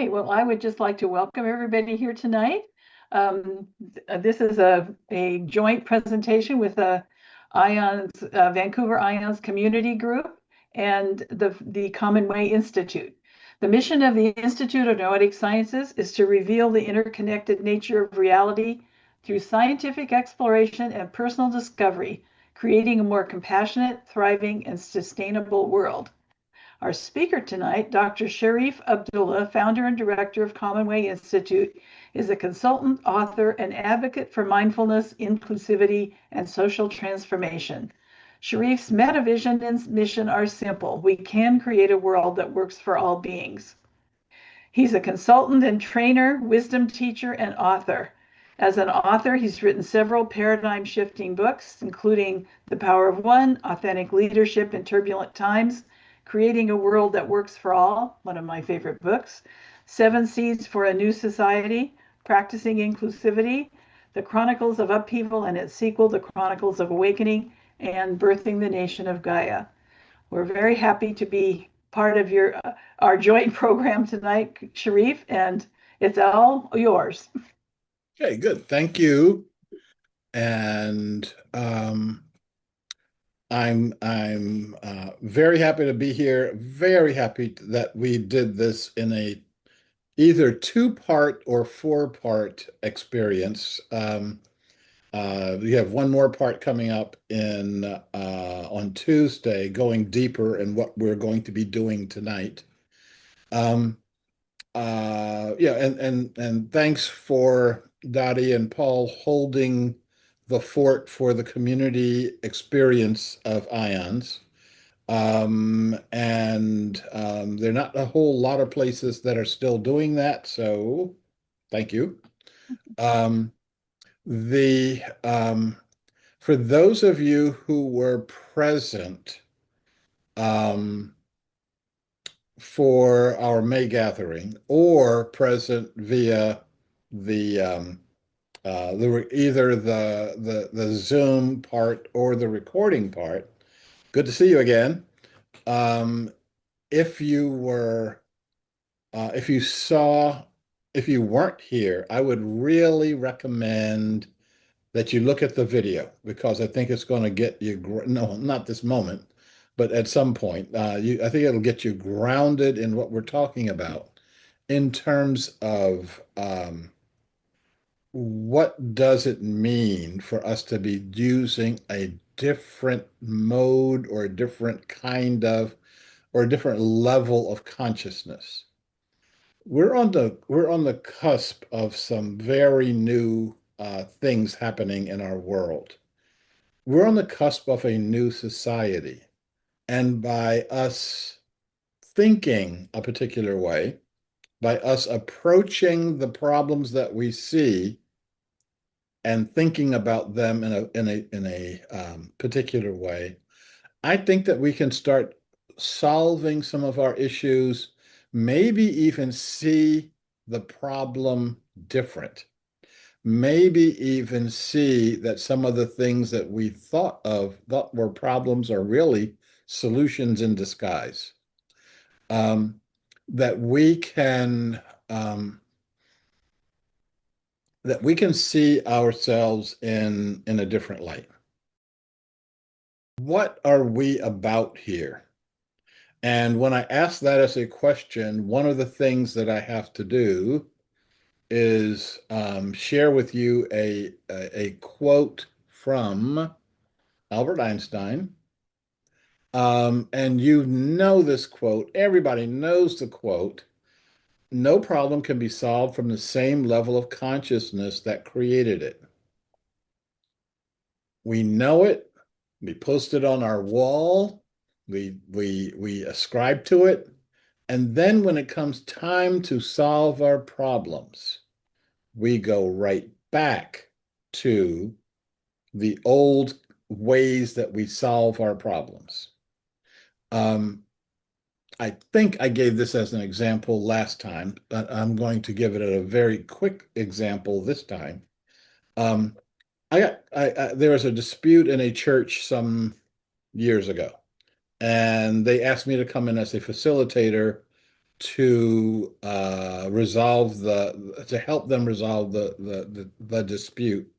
right. Well, I would just like to welcome everybody here tonight. This is a joint presentation with IONS, Vancouver IONS Community Group and the Commonway Institute. The mission of the Institute of Noetic Sciences is to reveal the interconnected nature of reality through scientific exploration and personal discovery, creating a more compassionate, thriving, and sustainable world. Our speaker tonight, Dr. Shariff Abdullah, founder and director of Commonway Institute, is a consultant, author, and advocate for mindfulness, inclusivity, and social transformation. Shariff's metavision and mission are simple. We can create a world that works for all beings. He's a consultant and trainer, wisdom teacher, and author. As an author, he's written several paradigm-shifting books, including The Power of One, Authentic Leadership in Turbulent Times, Creating a World That Works for All, one of my favorite books, Seven Seeds for a New Society, Practicing Inclusivity, The Chronicles of Upheaval and its sequel, The Chronicles of Awakening, and Birthing the Nation of Gaia. We're very happy to be part of our joint program tonight, Shariff, and it's all yours. Okay, good. Thank you. And I'm very happy to be here. Very happy that we did this in a either two-part or four-part experience. We have one more part coming up in on Tuesday, going deeper in what we're going to be doing tonight. Yeah, and thanks for Dottie and Paul holding the fort for the community experience of IONS. There are not a whole lot of places that are still doing that, so thank you. Um, the for those of you who were present for our May gathering or present via the either the Zoom part or the recording part. Good to see you again. Um, if you were if you saw if you weren't here, I would really recommend that you look at the video because I think it's going to get you no, not this moment, but at some point, I think it'll get you grounded in what we're talking about in terms of what does it mean for us to be using a different mode or a different kind of or a different level of consciousness. We're on the cusp of some very new things happening in our world. We're on the cusp of a new society. And by us thinking a particular way, by us approaching the problems that we see and thinking about them in a particular way, I think that we can start solving some of our issues, maybe even see the problem different. Maybe even see that some of the things that we thought were problems are really solutions in disguise. Um, that we can um, that we can see ourselves in a different light. What are we about here? And when I ask that as a question, one of the things that I have to do is share with you a quote from Albert Einstein. And you know this quote, everybody knows the quote. No problem can be solved from the same level of consciousness that created it. We know it. We post it on our wall. We ascribe to it. And then when it comes time to solve our problems, we go right back to the old ways that we solve our problems. I think I gave this as an example last time, but I'm going to give it a very quick example this time. Um, there was a dispute in a church some years ago, and they asked me to come in as a facilitator to resolve to help them resolve the dispute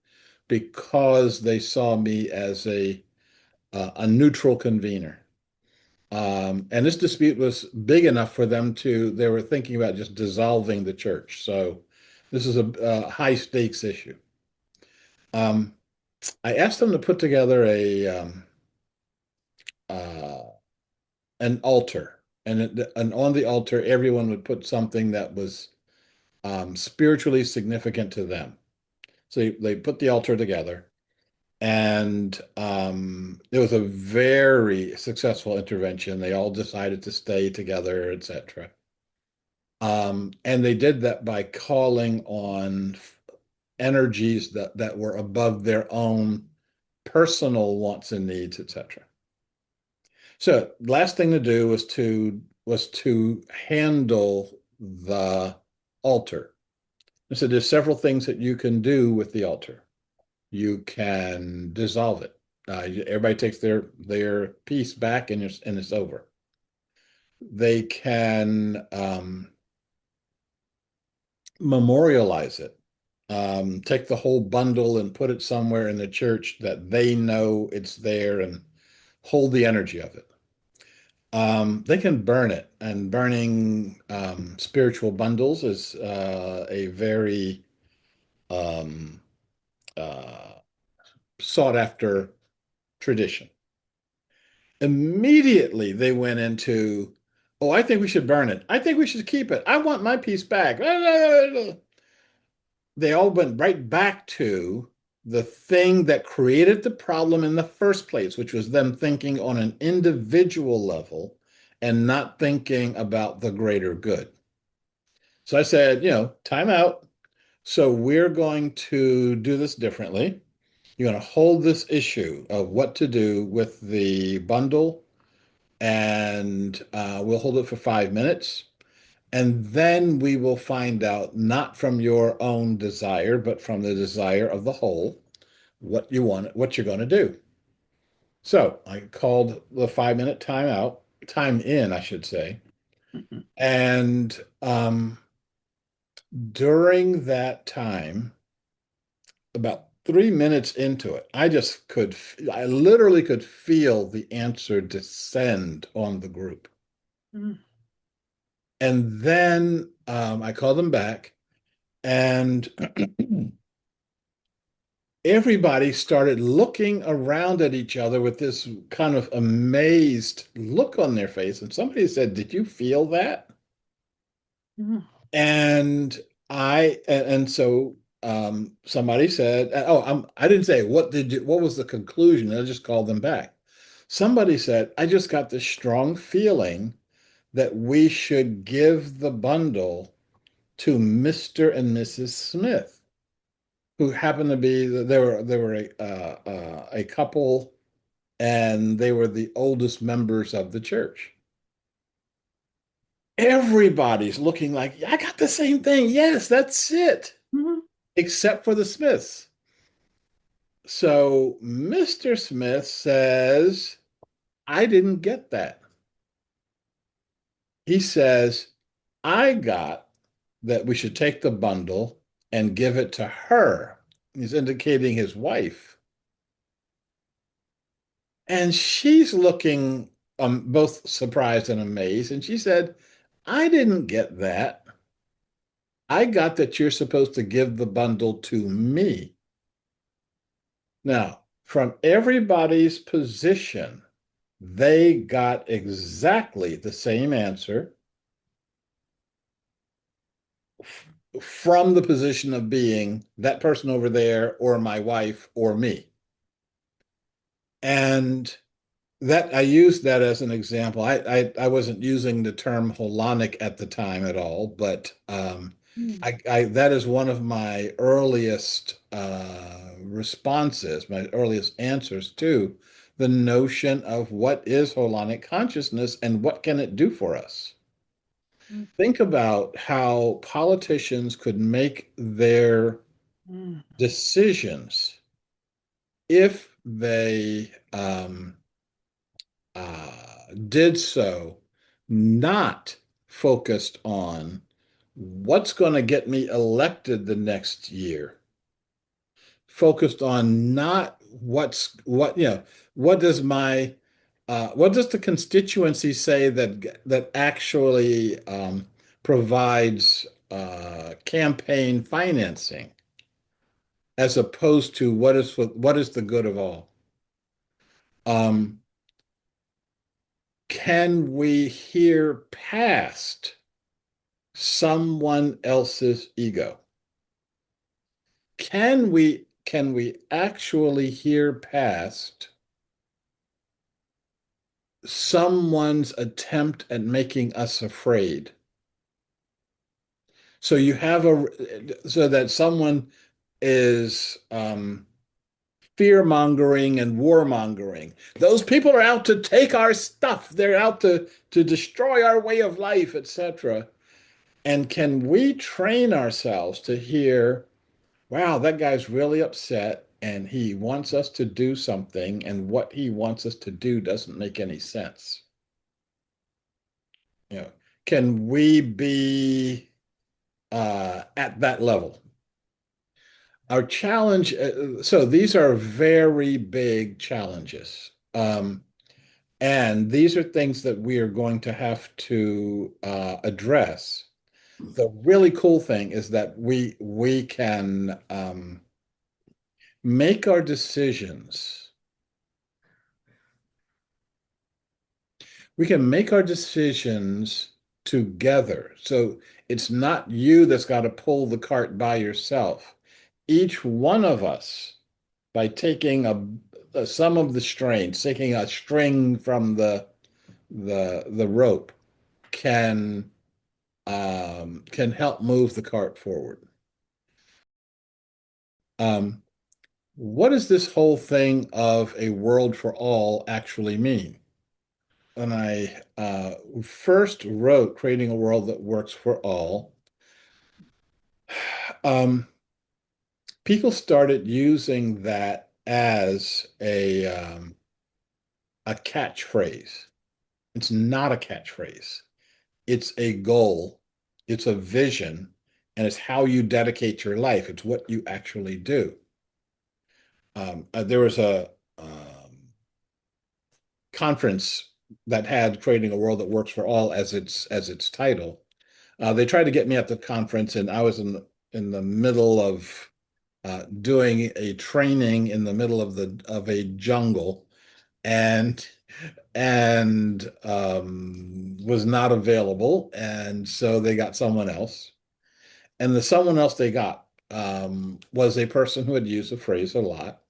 because they saw me as a neutral convener. And this dispute was big enough for them they were thinking about just dissolving the church. So this is a high stakes issue. Um, I asked them to put together uh, an altar, and on the altar, everyone would put something that was spiritually significant to them. So they put the altar together, and it was a very successful intervention. They all decided to stay together, etc. And they did that by calling on energies that were above their own personal wants and needs, etc. So last thing to do was to handle the altar. So there's several things that you can do with the altar. You can dissolve it. Everybody takes their piece back and it's over. They can memorialize it. Take the whole bundle and put it somewhere in the church that they know it's there and hold the energy of it. They can burn it, and burning spiritual bundles is a very um, uh, sought after tradition. Immediately, they went into, oh, I think we should burn it. I think we should keep it. I want my piece back. They all went right back to the thing that created the problem in the first place, which was them thinking on an individual level and not thinking about the greater good. So I said, time out. So we're going to do this differently. You're going to hold this issue of what to do with the bundle, and we'll hold it for 5 minutes. And then we will find out, not from your own desire, but from the desire of the whole, what you want, what you're going to do. So I called the 5 minute time in, I should say. And during that time, about 3 minutes into it, I literally could feel the answer descend on the group. Mm. And then I called them back, and everybody started looking around at each other with this kind of amazed look on their face. And somebody said, "Did you feel that?" Mm. And so somebody said, "Oh, I didn't say what was the conclusion?" I just called them back. Somebody said, "I just got this strong feeling that we should give the bundle to Mr. and Mrs. Smith, who happened to be they were a couple, and they were the oldest members of the church." Everybody's looking like, I got the same thing. Yes, that's it, Mhm. except for the Smiths. So Mr. Smith says, I didn't get that. He says, I got that we should take the bundle and give it to her. He's indicating his wife. And she's looking both surprised and amazed. And she said, I didn't get that. I got that you're supposed to give the bundle to me. Now, from everybody's position, they got exactly the same answer from the position of being that person over there, or my wife, or me. And that I used that as an example. I wasn't using the term holonic at the time at all, but Mm. I that is one of my earliest responses, my earliest answers to the notion of what is holonic consciousness and what can it do for us. Mm. Think about how politicians could make their Mm. decisions if they did so not focused on what's going to get me elected the next year, focused on not what does my what does the constituency say that actually provides campaign financing, as opposed to what is the good of all. Um, can we hear past someone else's ego? Can we actually hear past someone's attempt at making us afraid? So you have so that someone is fear mongering and warmongering. Those people are out to take our stuff. They're out to destroy our way of life, etc. And can we train ourselves to hear, wow, that guy's really upset and he wants us to do something, and what he wants us to do doesn't make any sense. You know, can we be at that level? Our challenge, so these are very big challenges. And these are things that we are going to have to address. The really cool thing is that we can make our decisions. We can make our decisions together. So it's not you that's got to pull the cart by yourself. Each one of us, by taking some of the strain, taking a string from the rope, can help move the cart forward. Um, what does this whole thing of a world for all actually mean? When I first wrote Creating a World That Works for All, people started using that as a catchphrase. It's not a catchphrase. It's a goal, it's a vision, and it's how you dedicate your life. It's what you actually do. There was a conference that had Creating a World That Works for All as its title. They tried to get me at the conference, and I was in the middle of doing a training in the middle of a jungle, and was not available, and so they got someone else. And the someone else they got was a person who had used the phrase a lot.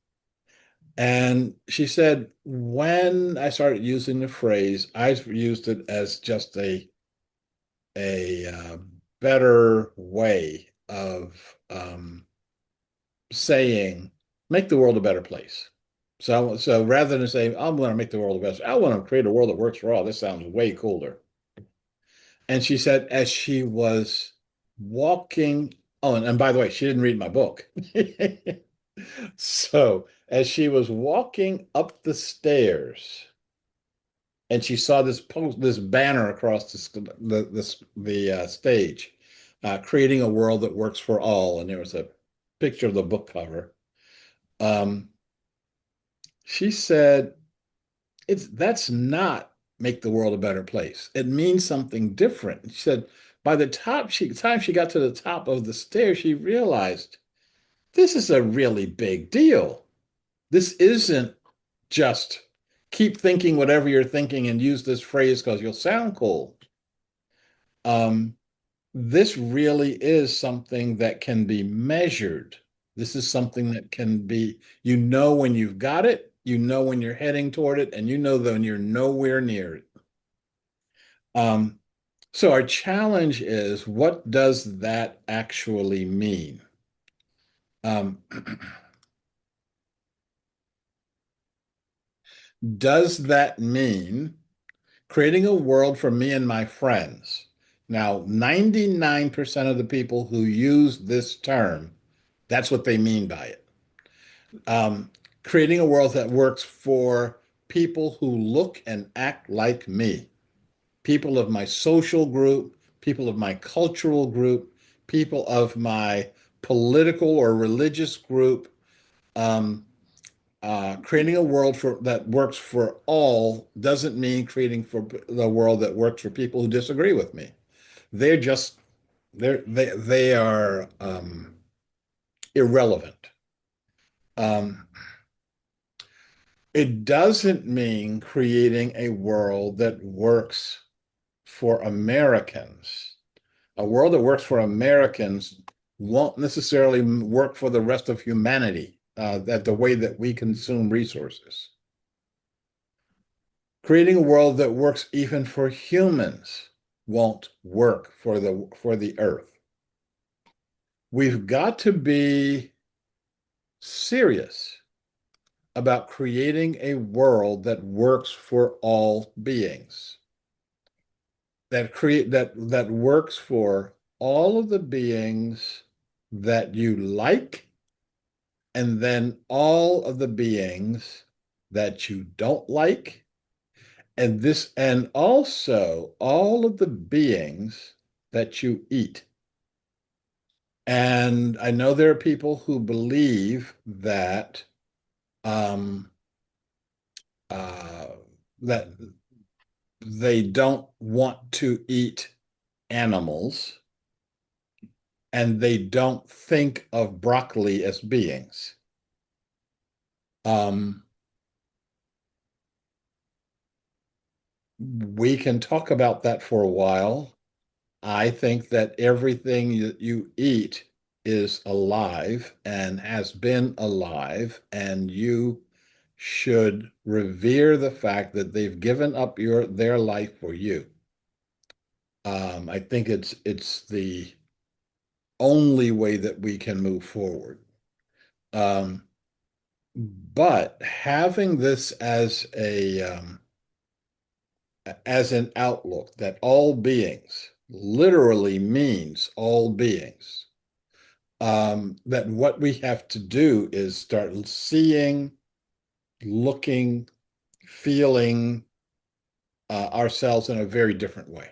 And she said, when I started using the phrase, I used it as just a better way of saying, make the world a better place. So rather than saying, I'm going to make the world a better, I want to create a world that works for all. This sounds way cooler. And she said, as she was walking, oh, and by the way, she didn't read my book. So as she was walking up the stairs, and she saw this banner across the stage, creating a world that works for all, and there was a picture of the book cover. Um, she said, that's not make the world a better place. It means something different. She said, by the time she got to the top of the stairs, she realized this is a really big deal. This isn't just keep thinking whatever you're thinking and use this phrase because you'll sound cool. This really is something that can be measured. This is something that can be, when you've got it, when you're heading toward it, and when you're nowhere near it. So our challenge is, what does that actually mean? Does that mean creating a world for me and my friends? Now, 99% of the people who use this term, that's what they mean by it. Creating a world that works for people who look and act like me, people of my social group, people of my cultural group, people of my political or religious group. Creating a world that works for all doesn't mean creating for the world that works for people who disagree with me. They're just they are irrelevant. Um, it doesn't mean creating a world that works for Americans. A world that works for Americans won't necessarily work for the rest of humanity, that the way that we consume resources. Creating a world that works even for humans won't work for the earth. We've got to be serious about creating a world that works for all beings, that works for all of the beings that you like, and then all of the beings that you don't like, and also all of the beings that you eat. And I know there are people who believe that um, uh, that they don't want to eat animals, and they don't think of broccoli as beings. Um, we can talk about that for a while. I think that everything that you eat is alive and has been alive, and you should revere the fact that they've given up their life for you. I think it's the only way that we can move forward. Um, but having this as an outlook that all beings literally means all beings. That what we have to do is start seeing, looking, feeling ourselves in a very different way.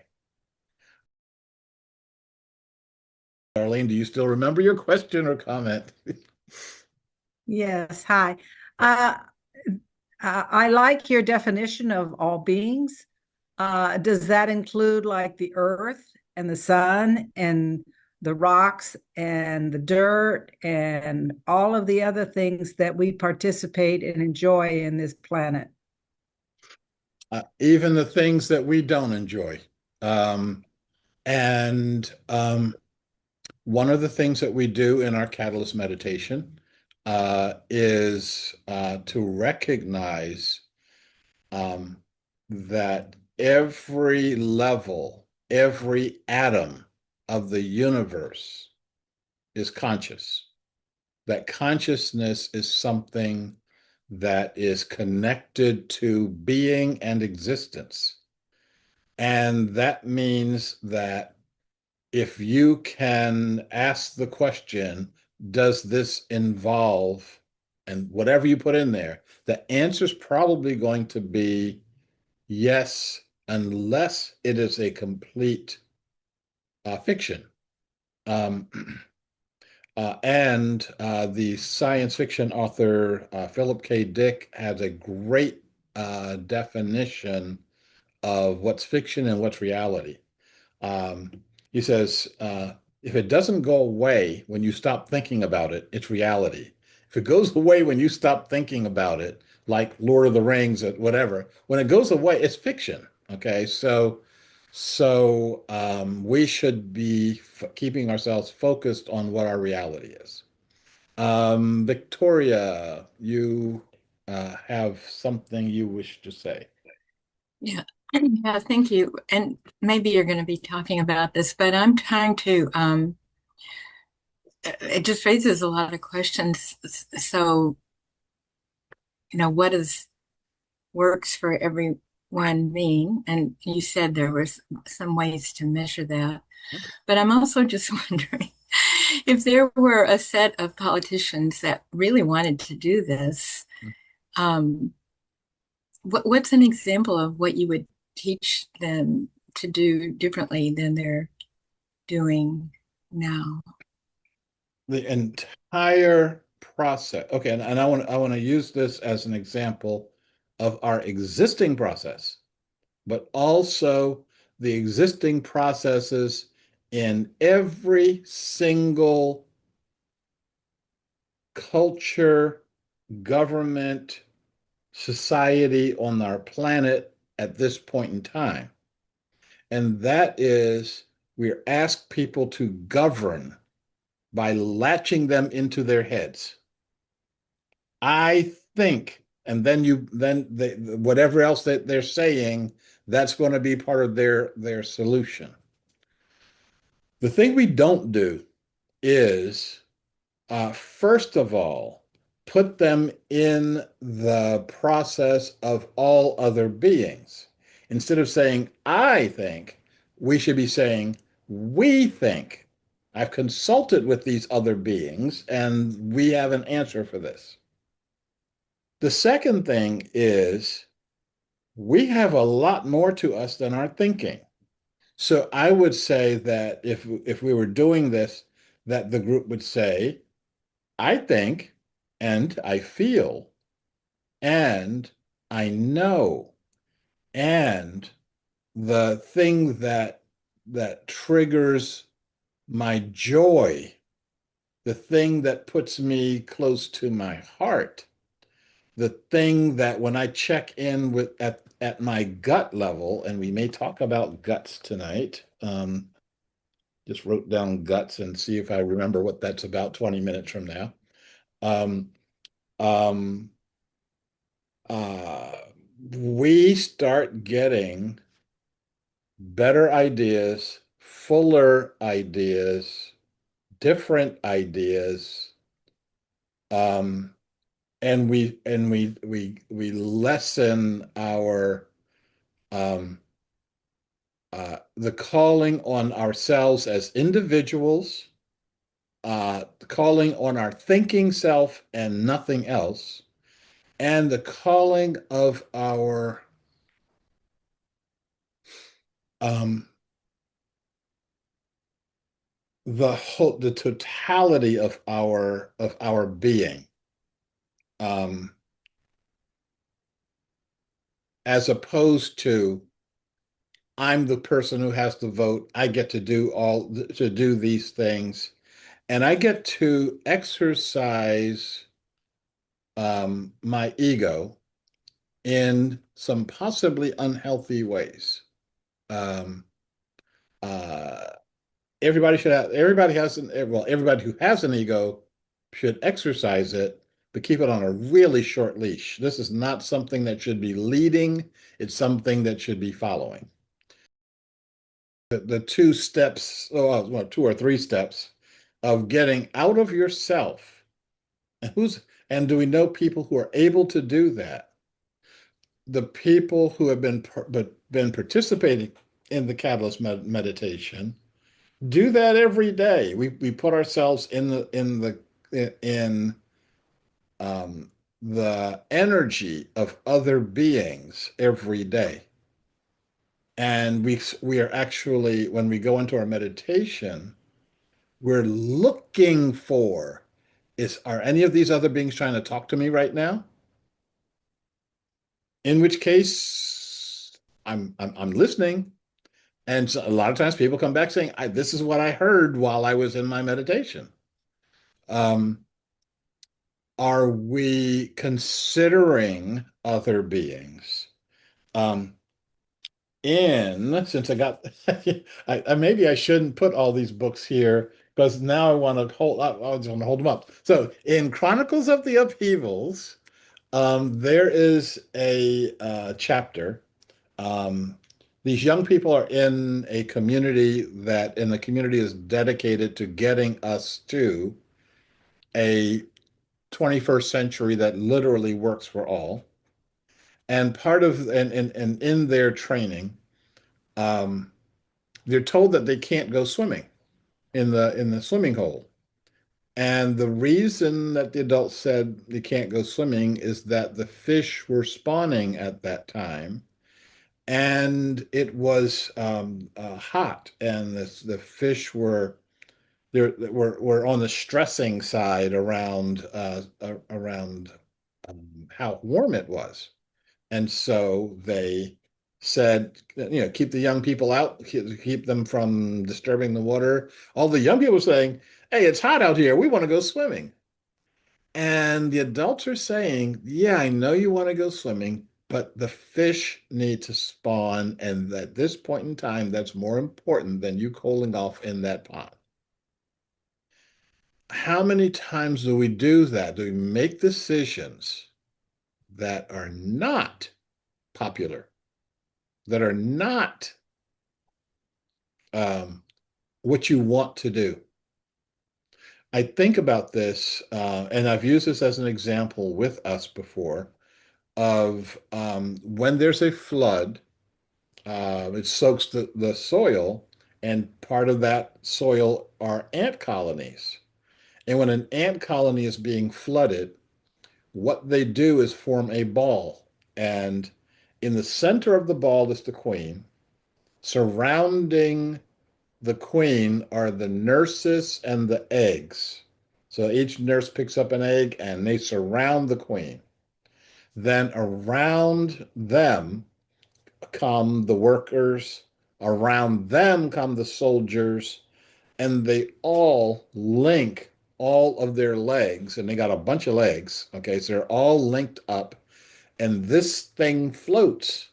Darlene, do you still remember your question or comment? Yes, hi. Uh, I like your definition of all beings. Does that include like the earth and the sun and the rocks and the dirt and all of the other things that we participate and enjoy in this planet? Even the things that we don't enjoy. And one of the things that we do in our catalyst meditation is to recognize um, that every level, every atom of the universe is conscious. That consciousness is something that is connected to being and existence. And that means that if you can ask the question, does this involve, and whatever you put in there, the answer is probably going to be yes, unless it is a complete fiction. Um, and the science fiction author Philip K. Dick has a great definition of what's fiction and what's reality. Um, he says, if it doesn't go away when you stop thinking about it, it's reality. If it goes away when you stop thinking about it, like Lord of the Rings or whatever, when it goes away, it's fiction. Okay, we should be keeping ourselves focused on what our reality is. Victoria, you have something you wish to say. Yeah. Yeah, thank you. And maybe you're going to be talking about this, but I'm trying to, it just raises a lot of questions. So, what does works for everyone mean? And you said there was some ways to measure that. But I'm also just wondering if there were a set of politicians that really wanted to do this, what's an example of what you would teach them to do differently than they're doing now? The entire process. Okay, and I want to use this as an example of our existing process, but also the existing processes in every single culture, government, society on our planet at this point in time. And that is, we're asked people to govern by latching them into their heads. I think, and whatever else that they're saying, that's going to be part of their solution. The thing we don't do is, first of all, put them in the process of all other beings. Instead of saying, I think, we should be saying, we think. I've consulted with these other beings, and we have an answer for this. The second thing is, we have a lot more to us than our thinking. So I would say that if we were doing this, that the group would say, I think, and I feel, and I know, and the thing that triggers my joy, the thing that puts me close to my heart, the thing that when I check in with at my gut level, and we may talk about guts tonight. Just wrote down guts and see if I remember what that's about 20 minutes from now. Um, um, uh, we start getting better ideas, fuller ideas, different ideas, and we lessen our the calling on ourselves as individuals, calling on our thinking self and nothing else, and the calling of our the totality of our being, as opposed to I'm the person who has to vote. I get to do these things, and I get to exercise my ego in some possibly unhealthy ways. Um, uh, everybody who has an ego should exercise it, but keep it on a really short leash. This is not something that should be leading, it's something that should be following. The two steps, well, two or three steps of getting out of yourself. And do we know people who are able to do that? The people who have been participating in the Catalyst meditation do that every day. We put ourselves in the energy of other beings every day. And we are actually, when we go into our meditation, we're looking for, are any of these other beings trying to talk to me right now? In which case, I'm listening. And so a lot of times people come back saying, this is what I heard while I was in my meditation. Are we considering other beings? Since I got, maybe I shouldn't put all these books here because now I want to I just want to hold them up. So in Chronicles of the Upheavals, there is a chapter. These young people are in a community and the community is dedicated to getting us to a 21st century that literally works for all. And in their training, they're told that they can't go swimming in the swimming hole. And the reason that the adults said they can't go swimming is that the fish were spawning at that time. and it was hot, and the fish were were on the stressing side around how warm it was. And so they said, keep the young people out, keep them from disturbing the water. All the young people were saying, hey, it's hot out here. We want to go swimming. And the adults are saying, yeah, I know you want to go swimming, but the fish need to spawn. And at this point in time, that's more important than you cooling off in that pond. How many times do we do that? Do we make decisions that are not popular, that are not what you want to do? I think about this, and I've used this as an example with us before, of when there's a flood, it soaks the soil, and part of that soil are ant colonies. And when an ant colony is being flooded, what they do is form a ball. And in the center of the ball is the queen. Surrounding the queen are the nurses and the eggs. So each nurse picks up an egg and they surround the queen. Then around them come the workers, around them come the soldiers, and they all link all of their legs, and they got a bunch of legs. Okay, so they're all linked up, and this thing floats.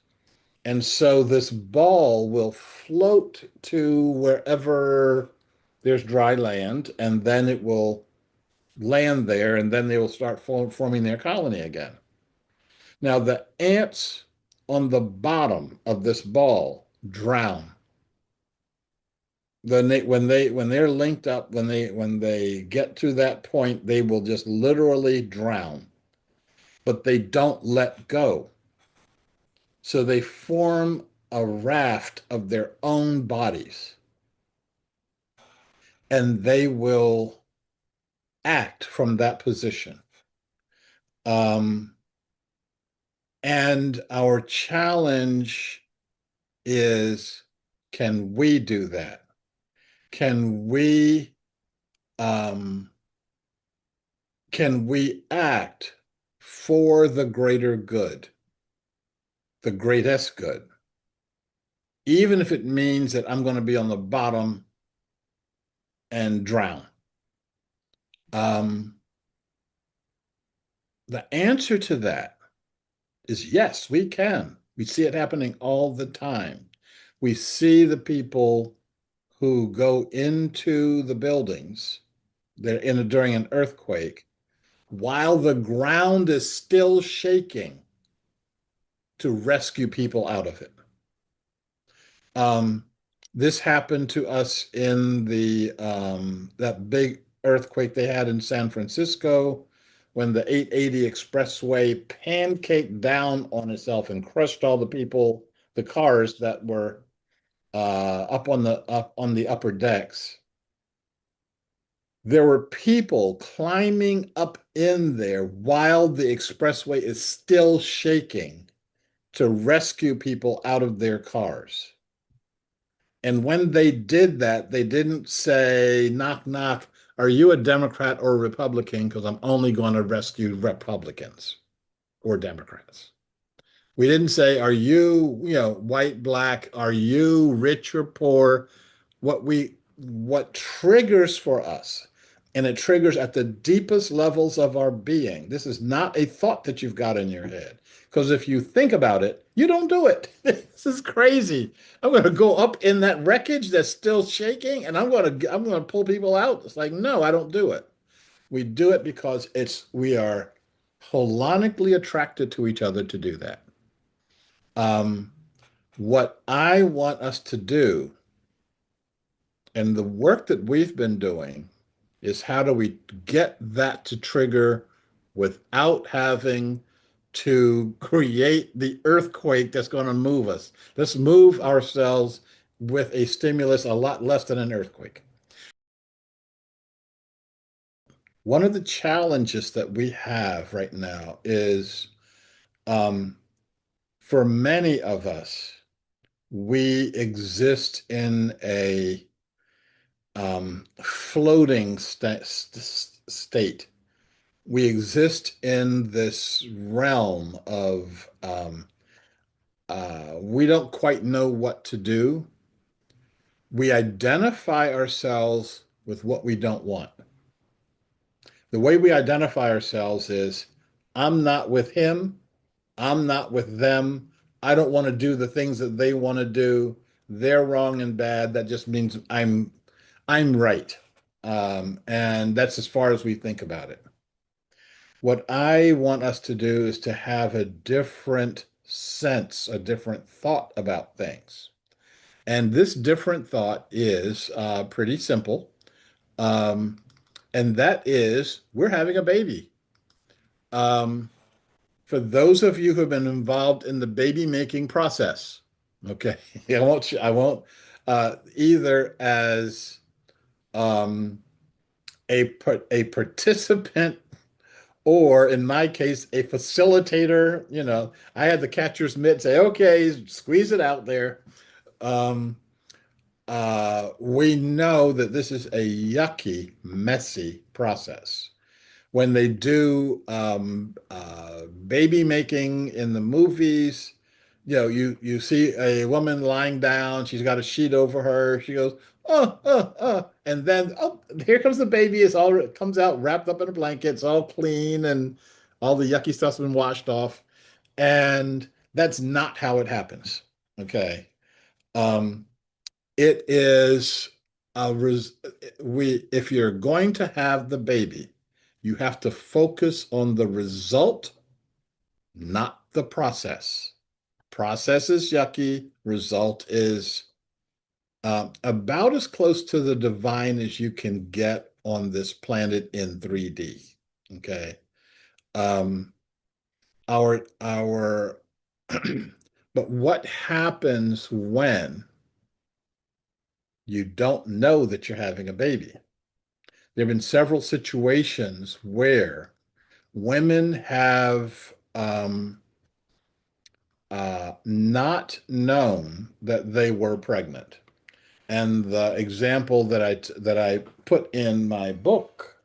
And so this ball will float to wherever there's dry land, and then it will land there, and then they will start forming their colony again. Now, the ants on the bottom of this ball drown. When they're linked up, when they get to that point, they will just literally drown, but they don't let go. So they form a raft of their own bodies, and they will act from that position. And our challenge is, can we do that? Can we act for the greater good, the greatest good, even if it means that I'm going to be on the bottom and drown? The answer to that is yes, we can. We see it happening all the time. We see the people who go into the buildings during an earthquake while the ground is still shaking to rescue people out of it. This happened to us in that big earthquake they had in San Francisco when the 880 expressway pancaked down on itself and crushed all the cars that were up on the upper decks. There were people climbing up in there while the expressway is still shaking to rescue people out of their cars. And when they did that, they didn't say, knock, knock, are you a Democrat or a Republican? Because I'm only going to rescue Republicans or Democrats. We didn't say, are you, white, black? Are you rich or poor? What triggers for us, and it triggers at the deepest levels of our being. This is not a thought that you've got in your head. Because if you think about it, you don't do it. This is crazy. I'm going to go up in that wreckage that's still shaking, and I'm going to pull people out. It's like, no, I don't do it. We do it because we are holonically attracted to each other to do that. What I want us to do, and the work that we've been doing, is how do we get that to trigger without having to create the earthquake that's going to move us. Let's move ourselves with a stimulus a lot less than an earthquake. One of the challenges that we have right now is, for many of us, we exist in a floating state. We exist in this realm of we don't quite know what to do. We identify ourselves with what we don't want. The way we identify ourselves is, I'm not with him, I'm not with them. I don't want to do the things that they want to do. They're wrong and bad. That just means I'm right. And that's as far as we think about it. What I want us to do is to have a different sense, a different thought about things. And this different thought is pretty simple. Um, and that is, we're having a baby. Um, for those of you who have been involved in the baby making process, okay, I won't either as um, a participant or in my case, a facilitator. I had the catcher's mitt say, okay, squeeze it out there. Um, we know that this is a yucky, messy process. When they do baby making in the movies, you see a woman lying down, she's got a sheet over her, she goes, and then, here comes the baby, it comes out wrapped up in a blanket, it's all clean, and all the yucky stuff's been washed off. And that's not how it happens. Okay. Um, it is if you're going to have the baby, you have to focus on the result, not the process. Process is yucky, result is about as close to the divine as you can get on this planet in 3D. Okay. Um, our but what happens when you don't know that you're having a baby? There have been several situations where women have not known that they were pregnant. And the example that I put in my book,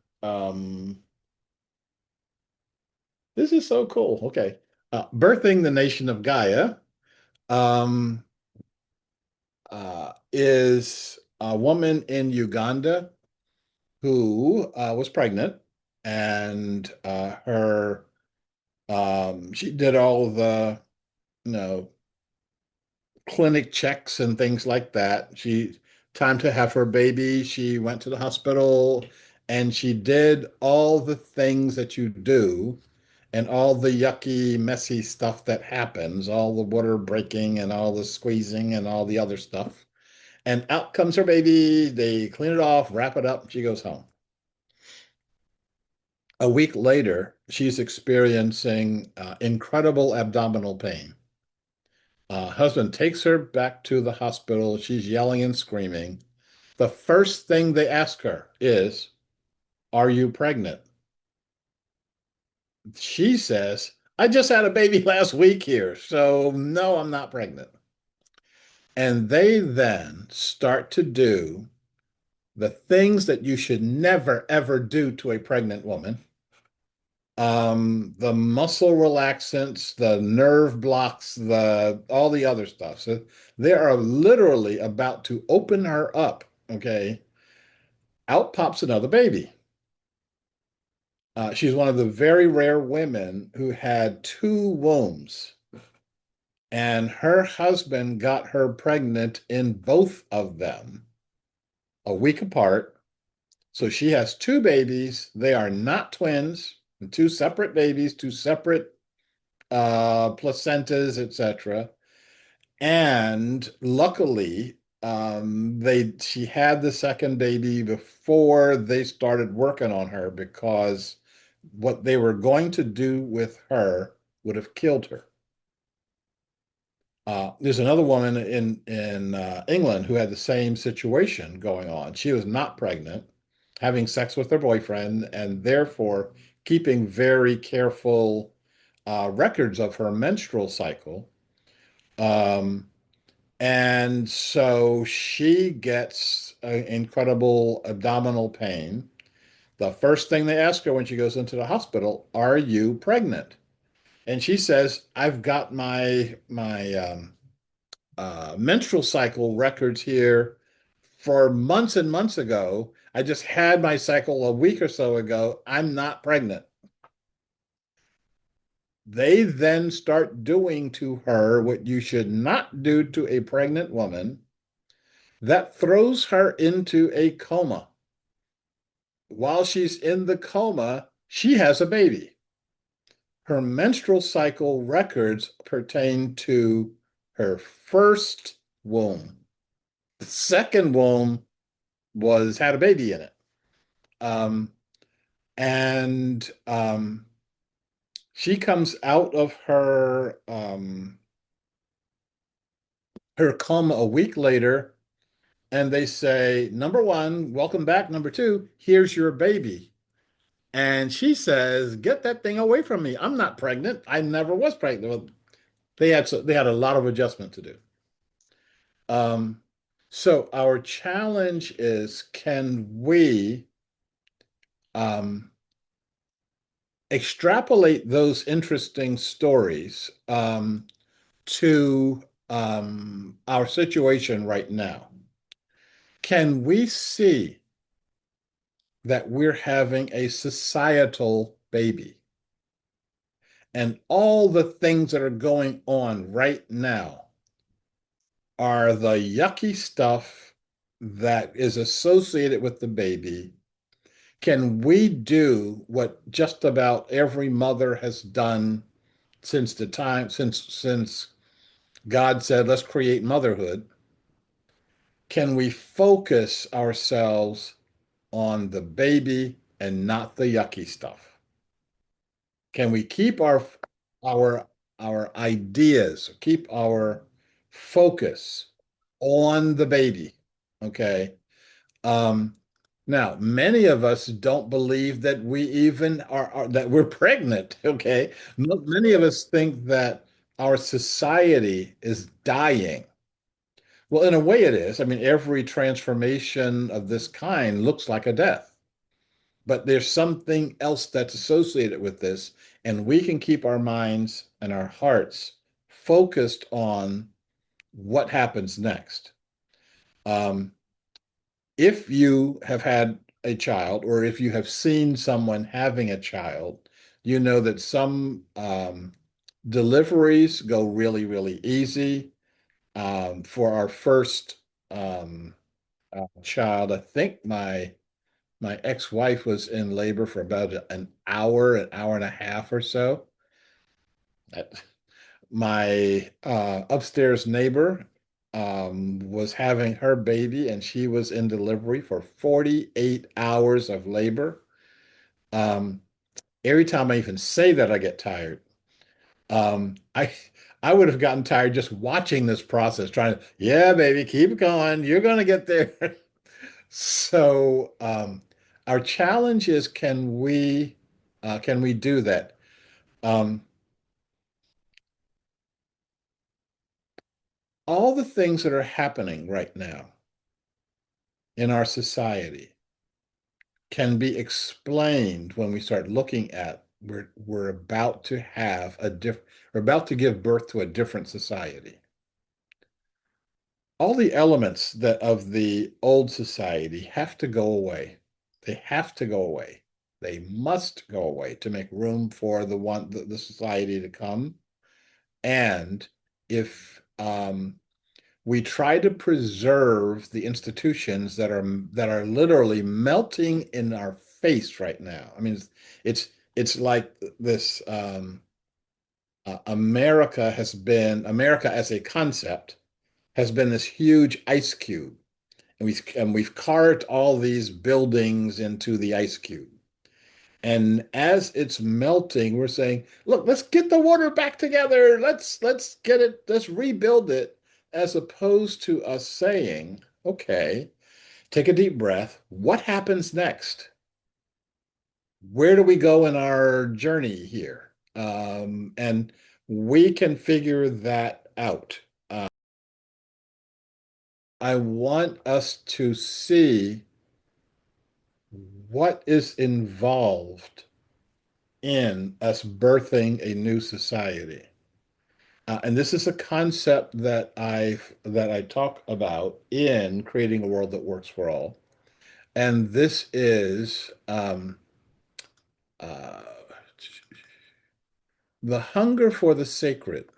this is so cool. Okay, Birthing the Nation of Gaia um, is a woman in Uganda who was pregnant, and she did all the you know clinic checks and things like that. Time to have her baby, she went to the hospital and she did all the things that you do and all the yucky, messy stuff that happens, all the water breaking and all the squeezing and all the other stuff. And out comes her baby. They clean it off, wrap it up, she goes home. A week later, she's experiencing incredible abdominal pain. Husband takes her back to the hospital. She's yelling and screaming. The first thing they ask her is, "Are you pregnant?" She says, "I just had a baby last week here, so no, I'm not pregnant." And they then start to do the things that you should never, ever do to a pregnant woman. The muscle relaxants, the nerve blocks, all the other stuff. So they are literally about to open her up. Okay. Out pops another baby. She's one of the very rare women who had two wombs, and her husband got her pregnant in both of them a week apart. So she has two babies. They are not twins, two separate babies, two separate placentas, etc. And luckily, she had the second baby before they started working on her, because what they were going to do with her would have killed her. There's another woman in England who had the same situation going on. She was not pregnant, having sex with her boyfriend, and therefore keeping very careful records of her menstrual cycle. Um, And so she gets incredible abdominal pain. The first thing they ask her when she goes into the hospital, are you pregnant? And she says, I've got my menstrual cycle records here for months and months ago. I just had my cycle a week or so ago. I'm not pregnant. They then start doing to her what you should not do to a pregnant woman. That throws her into a coma. While she's in the coma, she has a baby. Her menstrual cycle records pertain to her first womb. The second womb had a baby in it. Um, and she comes out of her coma a week later, and they say, number one, welcome back. Number two, here's your baby. And she says, get that thing away from me. I'm not pregnant. I never was pregnant. Well, they had a lot of adjustment to do. So our challenge is, can we extrapolate those interesting stories to our situation right now? Can we see that we're having a societal baby? And all the things that are going on right now are the yucky stuff that is associated with the baby. Can we do what just about every mother has done since God said, let's create motherhood? Can we focus ourselves on the baby and not the yucky stuff? Can we keep our our ideas, keep our focus on the baby? Okay. Um, Now, many of us don't believe that we even that we're pregnant. Okay. Many of us think that our society is dying. Well, in a way it is. I mean, every transformation of this kind looks like a death. But there's something else that's associated with this, and we can keep our minds and our hearts focused on what happens next. Um, if you have had a child, or if you have seen someone having a child, you know that some deliveries go really, really easy. For our first child, I think my ex-wife was in labor for about an hour and a half or so. My upstairs neighbor was having her baby, and she was in delivery for 48 hours of labor. Um, every time I even say that, I get tired. Um, I I would have gotten tired just watching this process, trying to, yeah, baby, keep going. You're going to get there. So our challenge is, can we do that? Um, all the things that are happening right now in our society can be explained when we start looking at we're about to have we're about to give birth to a different society. All the elements that of the old society have to go away. They have to go away. They must go away to make room for the society to come. And if we try to preserve the institutions that are literally melting in our face right now. I mean, it's like this. America as a concept has been this huge ice cube, and we've carved all these buildings into the ice cube. And as it's melting, we're saying, look, let's get the water back together. Let's get it, let's rebuild it, as opposed to us saying, okay, take a deep breath. What happens next? Where do we go in our journey here? And we can figure that out. I want us to see what is involved in us birthing a new society. And this is a concept that I talk about in Creating a World That Works for All. And this is uh, the hunger for the sacred.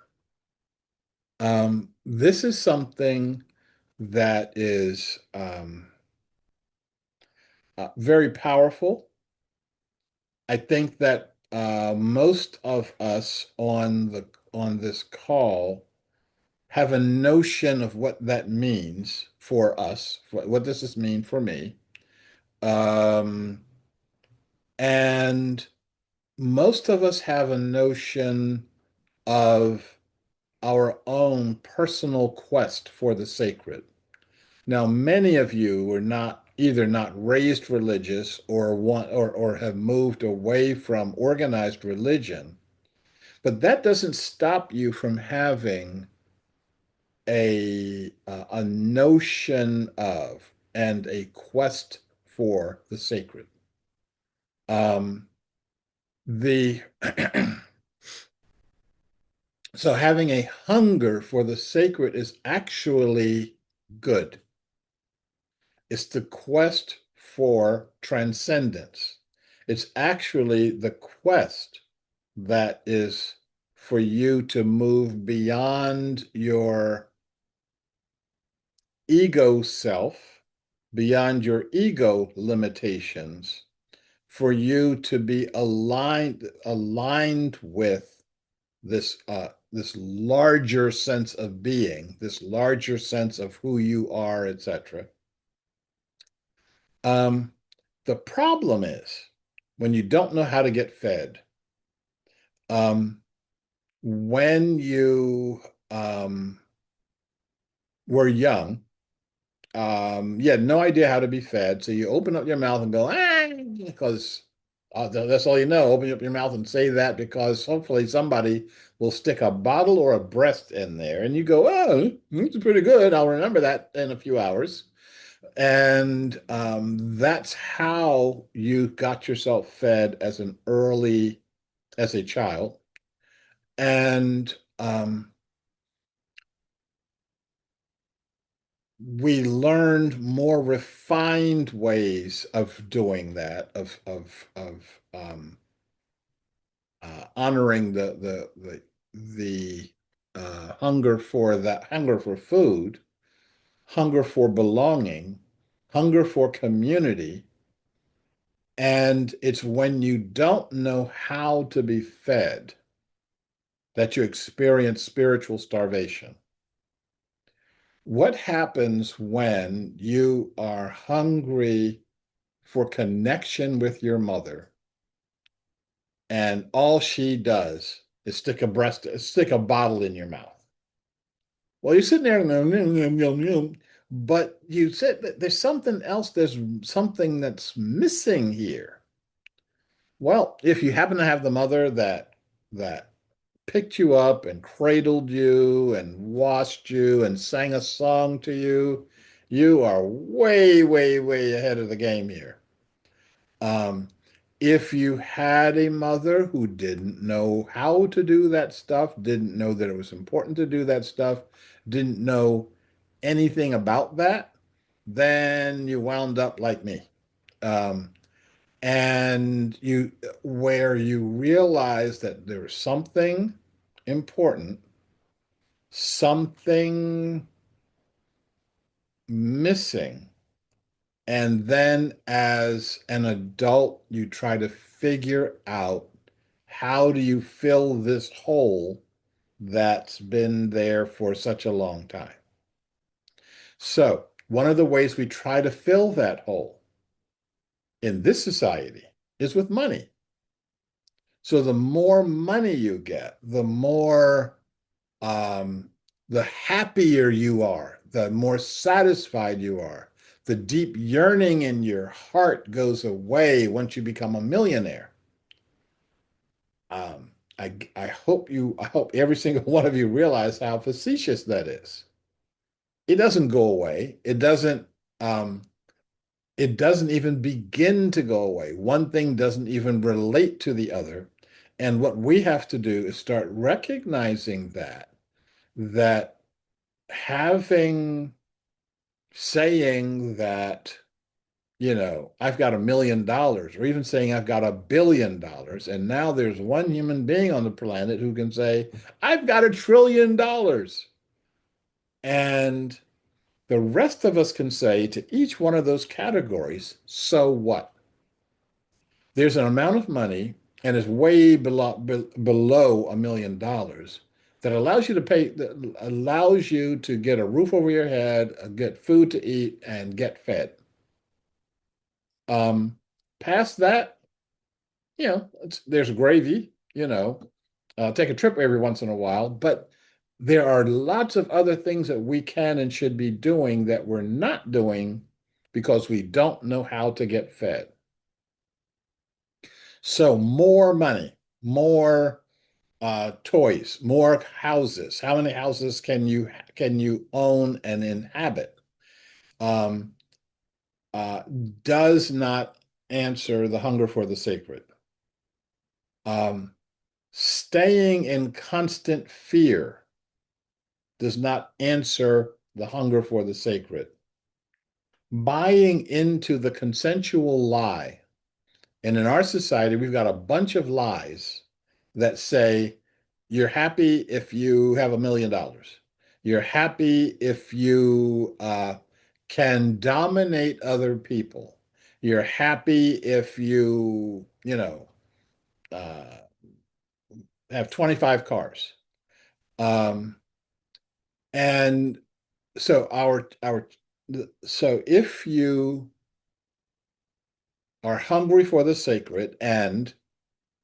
This is something that is very powerful. I think that most of us on this call have a notion of what that means for us. What does this mean for me? Um, and most of us have a notion of our own personal quest for the sacred. Now, many of you were not either not raised religious or have moved away from organized religion, but that doesn't stop you from having a notion of and a quest for the sacred. The So having a hunger for the sacred is actually good. It's the quest for transcendence. It's actually the quest that is for you to move beyond your ego self, beyond your ego limitations, for you to be aligned with this larger sense of being, this larger sense of who you are, etc. The problem is when you don't know how to get fed, when you were young, you had no idea how to be fed, so you open up your mouth and go, ah, because that's all you know. Open up your mouth and say that because hopefully somebody will stick a bottle or a breast in there, and you go, oh, it's pretty good. I'll remember that in a few hours. And that's how you got yourself fed as a child. And we learned more refined ways of doing that, honoring the hunger for food, hunger for belonging, hunger for community. And it's when you don't know how to be fed that you experience spiritual starvation. What happens when you are hungry for connection with your mother and all she does is stick a bottle in your mouth? Well, you're sitting there, but you said that there's something else, there's something that's missing here. Well, if you happen to have the mother that picked you up and cradled you and washed you and sang a song to you, you are way, way, way ahead of the game here. If you had a mother who didn't know how to do that stuff, didn't know that it was important to do that stuff, didn't know anything about that, then you wound up like me. Um, and where you realize that there's something important, something missing, and then as an adult you try to figure out how do you fill this hole that's been there for such a long time. So one of the ways we try to fill that hole in this society is with money. So the more money you get, the happier you are, the more satisfied you are. The deep yearning in your heart goes away once you become a millionaire. I hope every single one of you realize how facetious that is. it doesn't go away. It doesn't even begin to go away. One thing doesn't even relate to the other. And what we have to do is start recognizing that having, saying that, I've got $1 million, or even saying I've got $1 billion, and now there's one human being on the planet who can say, I've got $1 trillion. And the rest of us can say to each one of those categories, so what? There's an amount of money, and it's way below $1 million, that allows you to pay, that allows you to get a roof over your head, get food to eat, and get fed. Past that, there's gravy, take a trip every once in a while, but there are lots of other things that we can and should be doing that we're not doing because we don't know how to get fed. So more money, more toys, more houses. How many houses can you own and inhabit? Um, uh, does not answer the hunger for the sacred. Um, Staying in constant fear does not answer the hunger for the sacred. Buying into the consensual lie. And in our society, we've got a bunch of lies that say you're happy if you have $1 million. You're happy if you can dominate other people. You're happy if uh, have 25 cars. Um, and so so if you are hungry for the sacred, and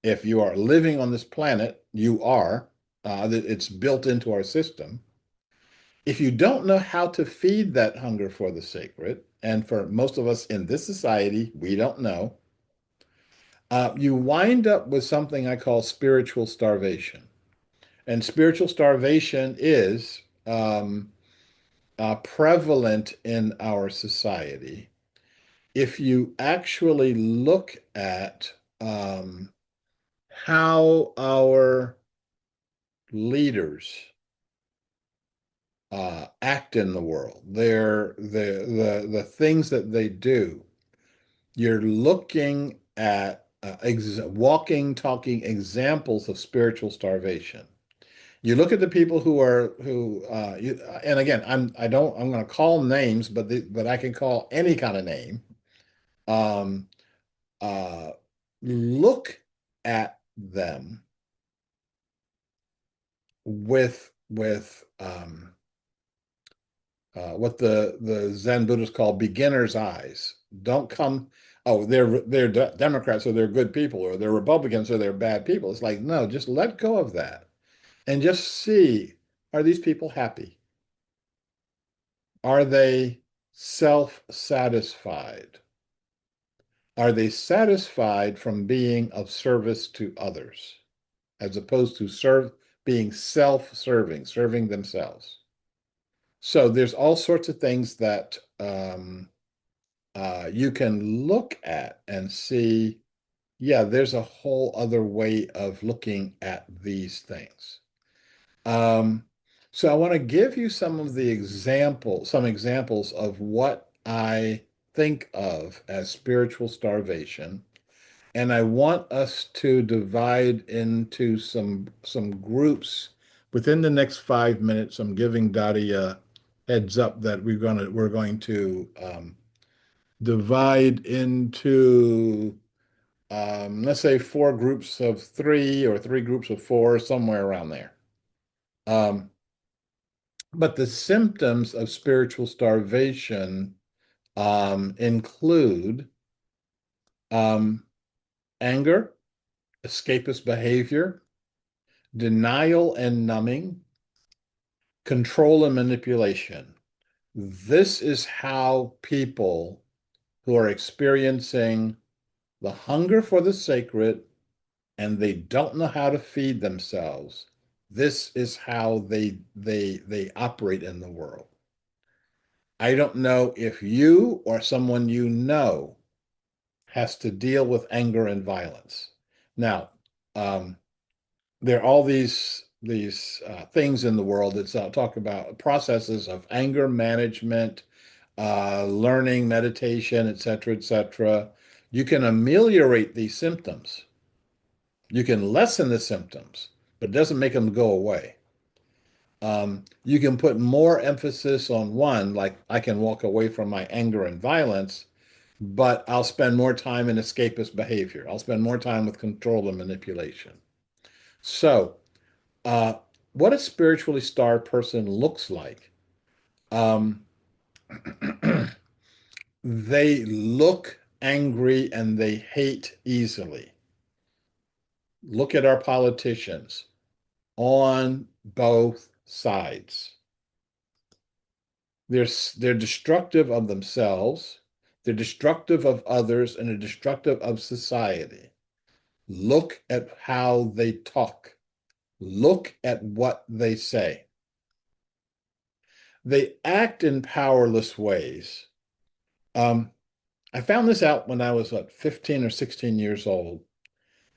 if you are living on this planet, it's built into our system. If you don't know how to feed that hunger for the sacred, and for most of us in this society, we don't know, you wind up with something I call spiritual starvation. And spiritual starvation is prevalent in our society. If you actually look at how our leaders act in the world, the things that they do, you're looking at walking, talking examples of spiritual starvation. You look at the people and again, I'm going to call names, but I can call any kind of name. Um, uh, Look at them with what the Zen Buddhists call beginner's eyes. Don't come, oh, they're Democrats, so they're good people, or they're Republicans, so they're bad people. It's like, no, just let go of that and just see, are these people happy? Are they self-satisfied? Are they satisfied from being of service to others, as opposed to being self-serving, serving themselves? So there's all sorts of things that you can look at and see, yeah, there's a whole other way of looking at these things. So I want to give you some examples of what I think of as spiritual starvation. And I want us to divide into some groups within the next 5 minutes. I'm giving Dottie a heads up that we're going to divide into let's say 4 groups of 3 or 3 groups of 4, somewhere around there. But the symptoms of spiritual starvation include anger, escapist behavior, denial and numbing, control and manipulation. This is how people who are experiencing the hunger for the sacred and they don't know how to feed themselves, this is how they operate in the world. I don't know if you or someone you know has to deal with anger and violence. Now, there are all these things in the world that talk about processes of anger management, learning, meditation, et cetera, et cetera. You can ameliorate these symptoms. You can lessen the symptoms, but it doesn't make them go away. You can put more emphasis on one, like I can walk away from my anger and violence, but I'll spend more time in escapist behavior. I'll spend more time with control and manipulation. So, uh, what a spiritually starved person looks like. Um, they look angry and they hate easily. Look at our politicians on both sides. They're destructive of themselves, they're destructive of others, and they're destructive of society. Look at how they talk. Look at what they say. They act in powerless ways. I found this out when I was, 15 or 16 years old,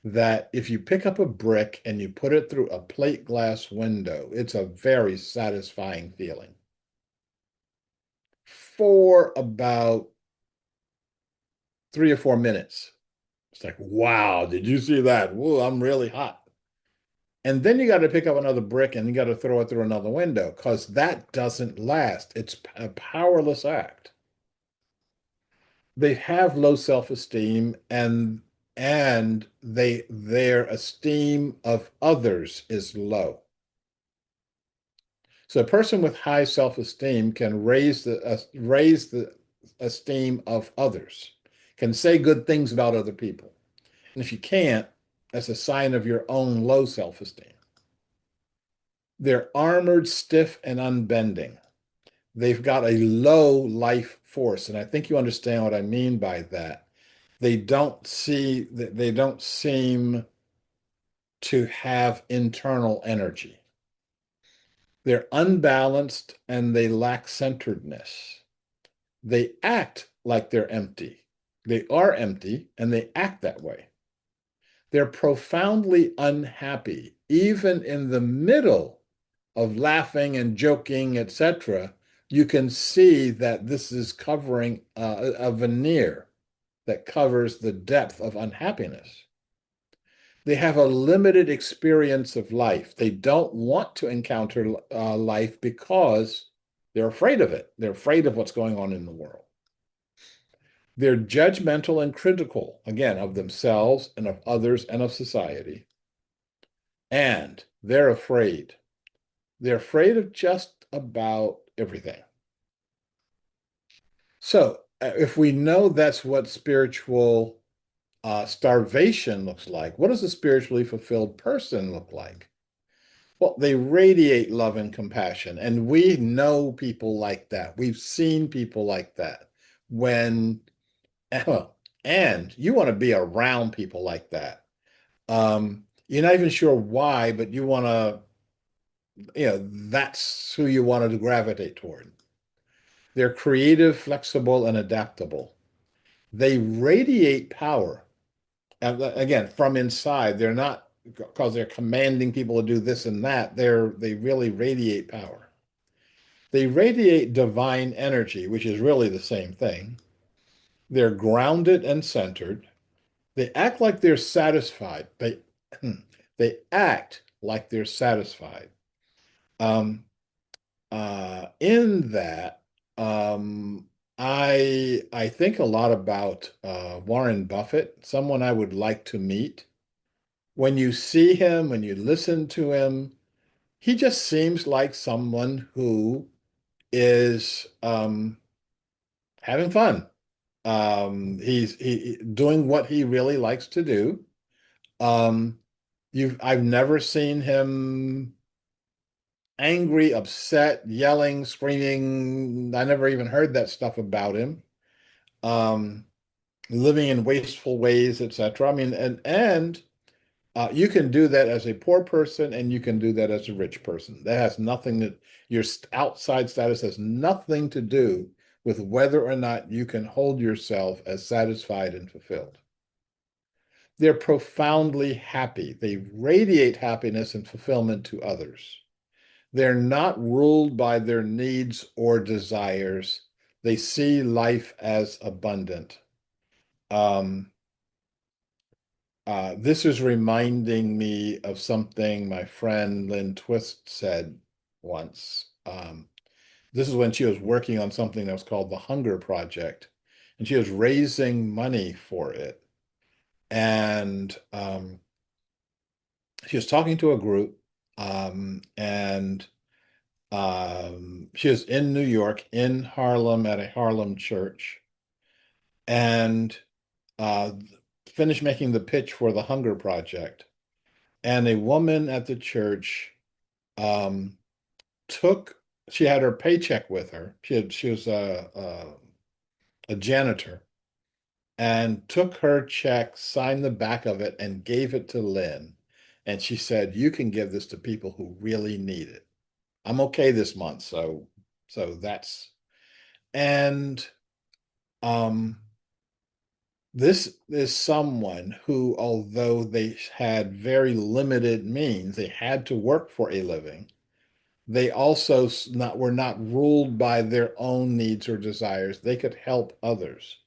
that if you pick up a brick and you put it through a plate glass window, it's a very satisfying feeling. For about 3 or 4 minutes. It's like, wow, did you see that? Whoa, I'm really hot. And then you got to pick up another brick and you got to throw it through another window because that doesn't last. It's a powerless act. They have low self-esteem and their esteem of others is low. So a person with high self-esteem can raise the esteem of others, can say good things about other people. And if you can't, that's a sign of your own low self-esteem. They're armored, stiff, and unbending. They've got a low life force, and I think you understand what I mean by that. They don't seem to have internal energy. They're unbalanced and they lack centeredness. They act like they're empty. They are empty and they act that way. They're profoundly unhappy, even in the middle of laughing and joking, etc. You can see that this is covering a veneer that covers the depth of unhappiness. They have a limited experience of life. They don't want to encounter life because they're afraid of it. They're afraid of what's going on in the world. They're judgmental and critical, again, of themselves and of others and of society. And they're afraid. They're afraid of just about everything. So if we know that's what spiritual starvation looks like, what does a spiritually fulfilled person look like? Well, they radiate love and compassion. And we know people like that. We've seen people like that. And you want to be around people like that. You're not even sure why, but you want to, that's who you wanted to gravitate toward. They're creative, flexible, and adaptable. They radiate power. And again, from inside, they're not because they're commanding people to do this and that. They really radiate power. They radiate divine energy, which is really the same thing. They're grounded and centered. They act like they're satisfied. They act like they're satisfied. In that, I think a lot about Warren Buffett, someone I would like to meet. When you see him, when you listen to him, he just seems like someone who is having fun. He's doing what he really likes to do. Um, I've never seen him angry, upset, yelling, screaming. I never even heard that stuff about him. Um, Living in wasteful ways, etc. I mean, and You can do that as a poor person, and you can do that as a rich person. That has nothing that your outside status has nothing to do with whether or not you can hold yourself as satisfied and fulfilled. They're profoundly happy. They radiate happiness and fulfillment to others. They're not ruled by their needs or desires. They see life as abundant. This is reminding me of something my friend Lynn Twist said once. This is when she was working on something that was called the Hunger Project, and she was raising money for it. And she was talking to a group, and she was in New York, in Harlem, at a Harlem church, and uh, finished making the pitch for the Hunger Project. And a woman at the church um, she had her paycheck with her. She was a janitor, and took her check, signed the back of it, and gave it to Lynn. And she said, "You can give this to people who really need it. I'm okay this month, so that's." And this is someone who, although they had very limited means, they had to work for a living. They also were not ruled by their own needs or desires. They could help others.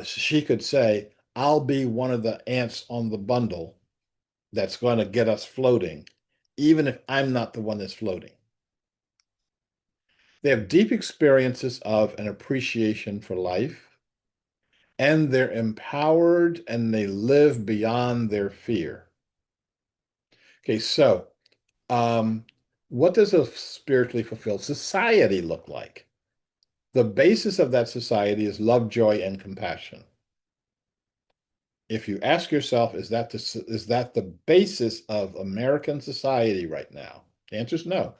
She could say, "I'll be one of the ants on the bundle that's going to get us floating, even if I'm not the one that's floating." They have deep experiences of an appreciation for life, and they're empowered and they live beyond their fear. Okay, so what does a spiritually fulfilled society look like? The basis of that society is love, joy, and compassion. If you ask yourself, is that the basis of American society right now? The answer is no.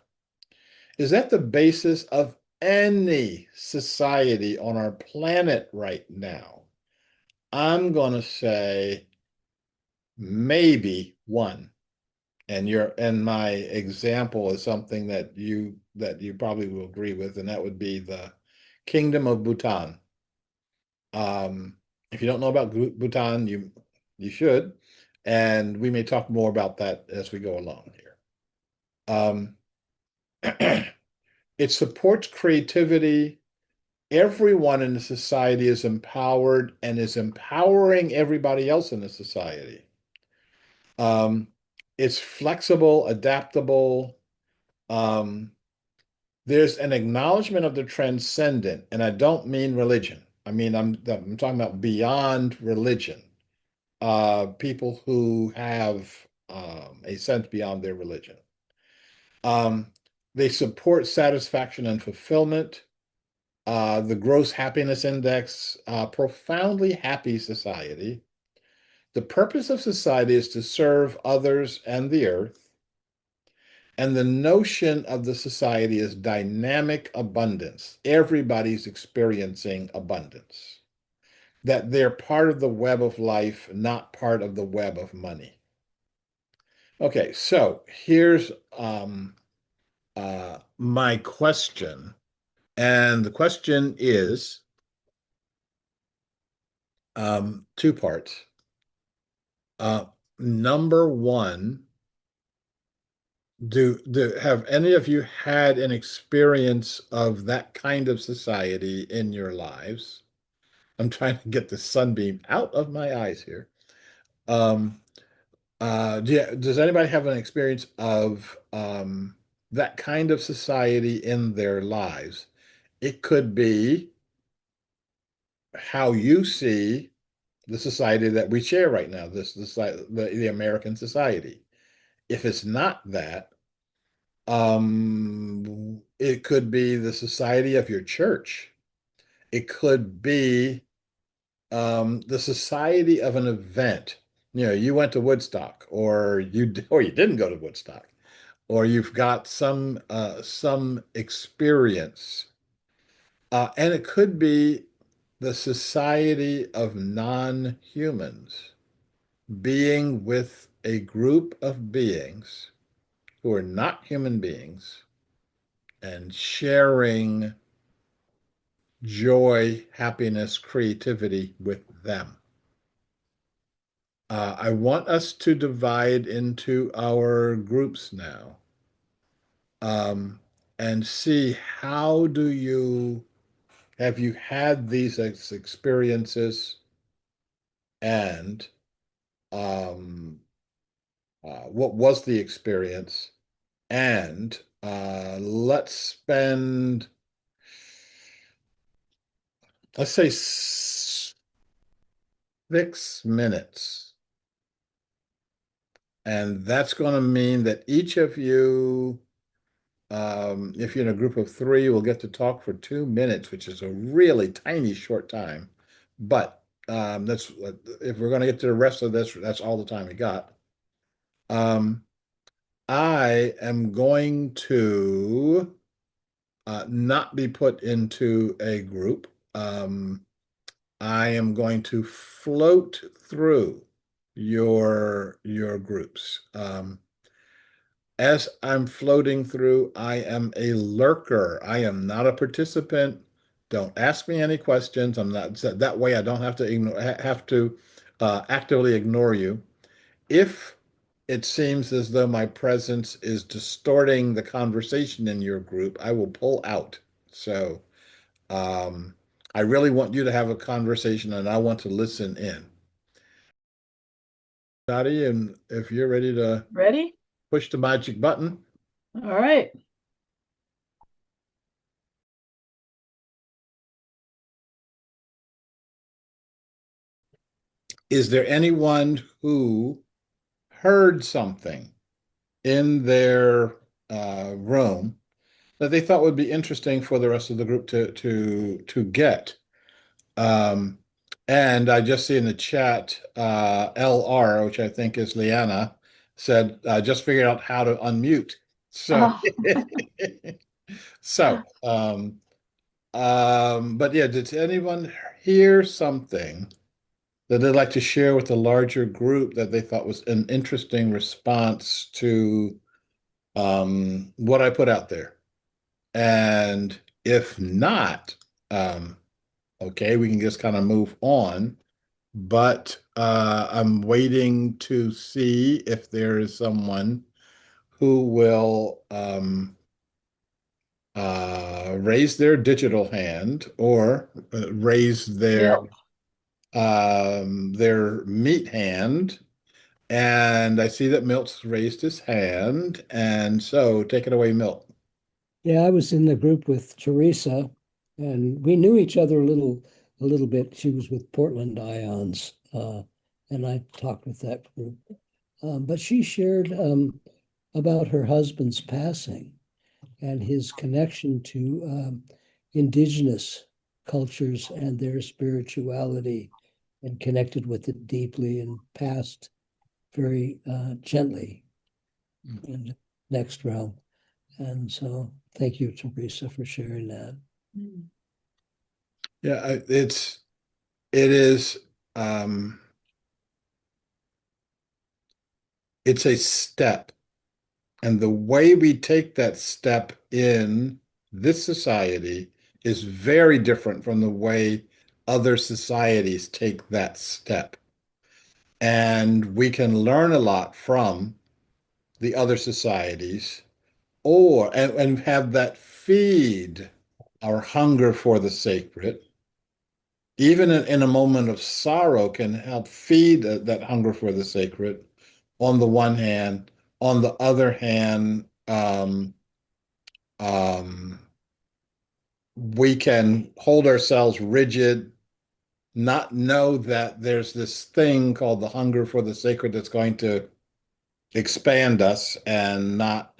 Is that the basis of any society on our planet right now? I'm going to say maybe one. And my example is something that you probably will agree with, and that would be the Kingdom of Bhutan. If you don't know about Bhutan, you should, and we may talk more about that as we go along here. Um, it supports creativity. Everyone in the society is empowered and is empowering everybody else in the society. It's flexible, adaptable. There's an acknowledgement of the transcendent, and I don't mean religion. I mean, I'm talking about beyond religion. People who have a sense beyond their religion. They support satisfaction and fulfillment. The gross happiness index, profoundly happy society. The purpose of society is to serve others and the earth. And the notion of the society is dynamic abundance. Everybody's experiencing abundance. That they're part of the web of life, not part of the web of money. Okay, so here's my question. And the question is two parts. Number one, have any of you had an experience of that kind of society in your lives? I'm trying to get the sunbeam out of my eyes here. Does anybody have an experience of that kind of society in their lives? It could be how you see the society that we share right now, the American society. If it's not that, it could be the society of your church. It could be the society of an event. You know, you went to Woodstock, or you didn't go to Woodstock, or you've got some experience, and it could be the society of non-humans. being with a group of beings who are not human beings and sharing joy, happiness, creativity with them. I want us to divide into our groups now, um, and see how have you had these experiences, and um, what was the experience? And let's spend, let's say, 6 minutes. And that's going to mean that each of you, if you're in a group of three, will get to talk for 2 minutes, which is a really tiny short time. But that's if we're going to get to the rest of this, that's all the time we got. I am going to not be put into a group. I am going to float through your groups. As I'm floating through, I am a lurker. I am not a participant. Don't ask me any questions. I'm not that way. I don't have to actively ignore you. If it seems as though my presence is distorting the conversation in your group, I will pull out. So um, I really want you to have a conversation and I want to listen in. Dottie, and if you're ready to Ready? push the magic button. All right. Is there anyone who heard something in their room that they thought would be interesting for the rest of the group to get? Um, and I just see in the chat, LR, which I think is Leanna, said, just figured out how to unmute. So, Oh, so, but yeah, did anyone hear something that they'd like to share with the larger group that they thought was an interesting response to what I put out there? And if not, okay, we can just kind of move on. But I'm waiting to see if there is someone who will raise their digital hand or raise their meat hand. And I see that Milt's raised his hand. And so take it away, Milt. Yeah, I was in the group with Teresa, and we knew each other a little bit. She was with Portland IONS, and I talked with that group. But she shared about her husband's passing and his connection to indigenous cultures and their spirituality, and connected with it deeply and passed very gently in the next realm. And so thank you, Teresa, for sharing that. Yeah, it is it's a step. And the way we take that step in this society is very different from the way other societies take that step. And we can learn a lot from the other societies, and have that feed our hunger for the sacred. Even in a moment of sorrow, can help feed that hunger for the sacred on the one hand. On the other hand, um, we can hold ourselves rigid, not know that there's this thing called the hunger for the sacred that's going to expand us, and not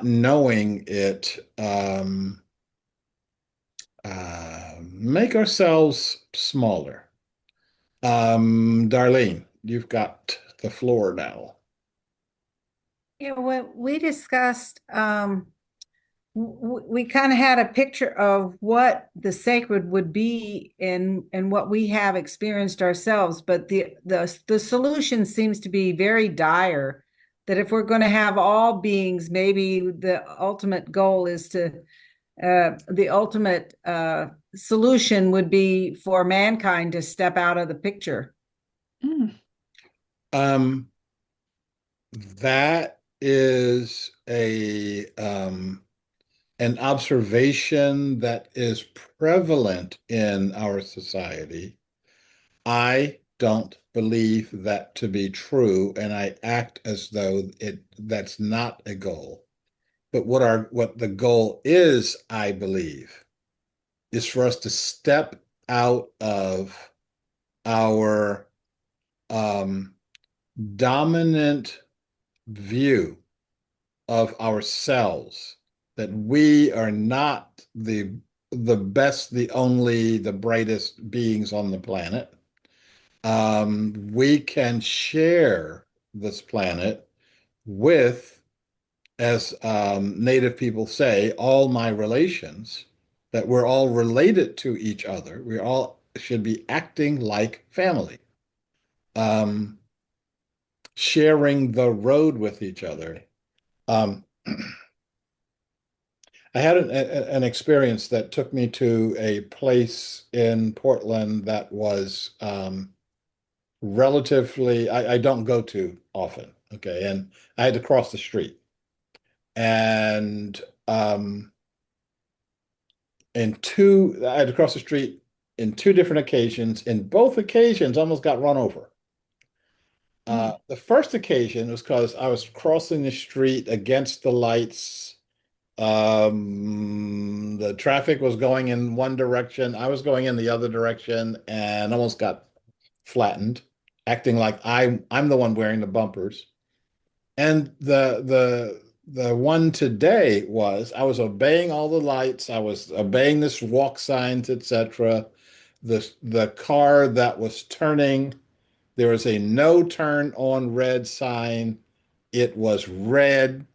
knowing it, make ourselves smaller. Darlene, you've got the floor now. Yeah, when we discussed we kind of had a picture of what the sacred would be and what we have experienced ourselves, but the solution seems to be very dire. That if we're going to have all beings, maybe the ultimate goal is to the ultimate solution would be for mankind to step out of the picture. Mm. That is an observation that is prevalent in our society. I don't believe that to be true, and I act as though that's not a goal. But what the goal is, I believe, is for us to step out of our dominant view of ourselves, that we are not the best, the only, the brightest beings on the planet. We can share this planet with, as Native people say, all my relations, that we're all related to each other. We all should be acting like family, um, sharing the road with each other. Um, I had an experience that took me to a place in Portland that was relatively, I don't go to often. Okay. And I had to cross the street. And I had to cross the street in two different occasions. In both occasions, almost got run over. The first occasion was because I was crossing the street against the lights. The traffic was going in one direction. I was going in the other direction and almost got flattened, acting like I'm the one wearing the bumpers. And the one today was I was obeying all the lights. I was obeying this walk signs, etc. The car that was turning, there was a no turn on red sign. It was red.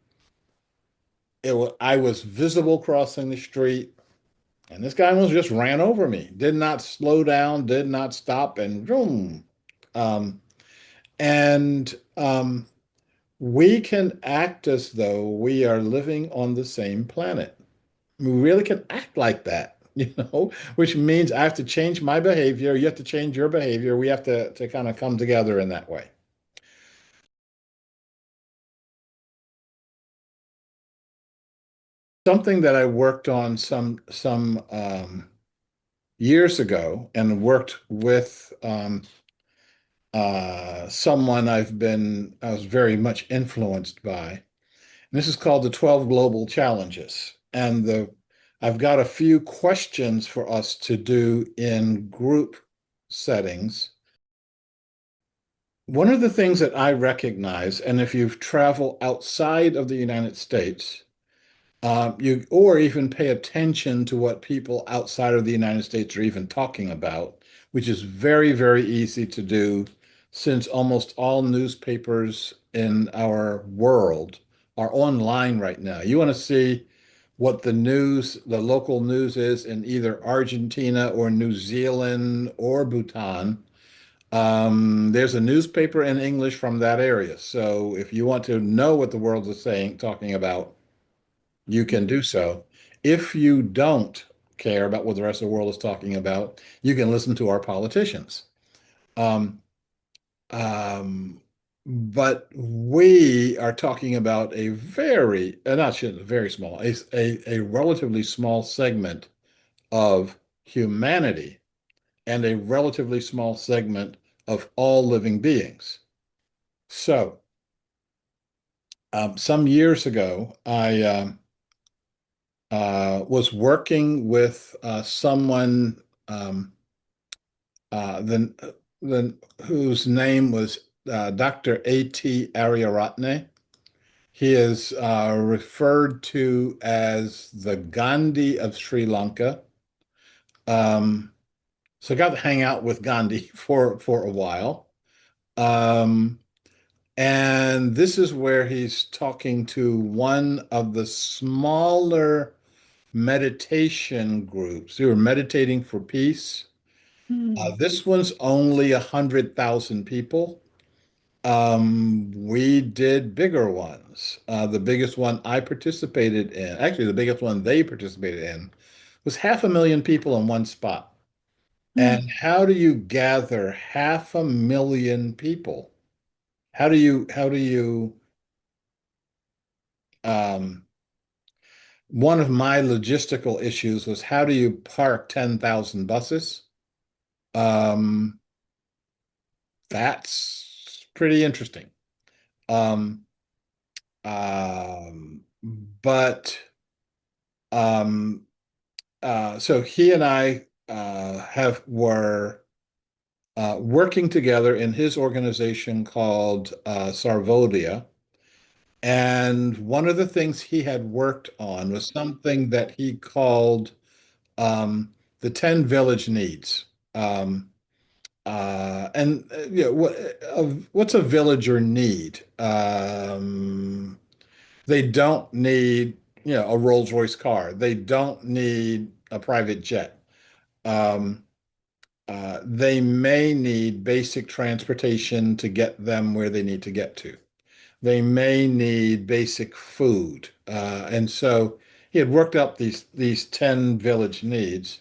I was visible crossing the street, and this guy almost just ran over me. Did not slow down, did not stop, and boom. Um, and we can act as though we are living on the same planet. We really can act like that, which means I have to change my behavior. You have to change your behavior. We have to kind of come together in that way. Something that I worked on some years ago and worked with someone I was very much influenced by. And this is called the 12 Global Challenges. And I've got a few questions for us to do in group settings. One of the things that I recognize, and if you've traveled outside of the United States, or even pay attention to what people outside of the United States are even talking about, which is very, very easy to do since almost all newspapers in our world are online right now. You want to see what the local news is in either Argentina or New Zealand or Bhutan. There's a newspaper in English from that area. So if you want to know what the world is talking about, you can do so. If you don't care about what the rest of the world is talking about, you can listen to our politicians. Um, um, but we are talking about a very small, a relatively small segment of humanity and a relatively small segment of all living beings. So, some years ago, I was working with someone then whose name was Dr. A.T. Aryaratne. He is referred to as the Gandhi of Sri Lanka. So I got to hang out with Gandhi for a while. Um, and this is where he's talking to one of the smaller meditation groups who are meditating for peace. Hmm. This one's only 100,000 people. We did bigger ones. The biggest one I participated in, actually the biggest one they participated in, was 500,000 people in one spot. Hmm. And how do you gather 500,000 people? How do you um one of my logistical issues was how do you park 10,000 buses? Um, that's pretty interesting. Um, um, but um, so he and I have were working together in his organization called Sarvodia. And one of the things he had worked on was something that he called the 10 village needs. Um, what's a villager need? They don't need, a Rolls-Royce car. They don't need a private jet. Um, they may need basic transportation to get them where they need to get to. They may need basic food. And so he had worked up these 10 village needs.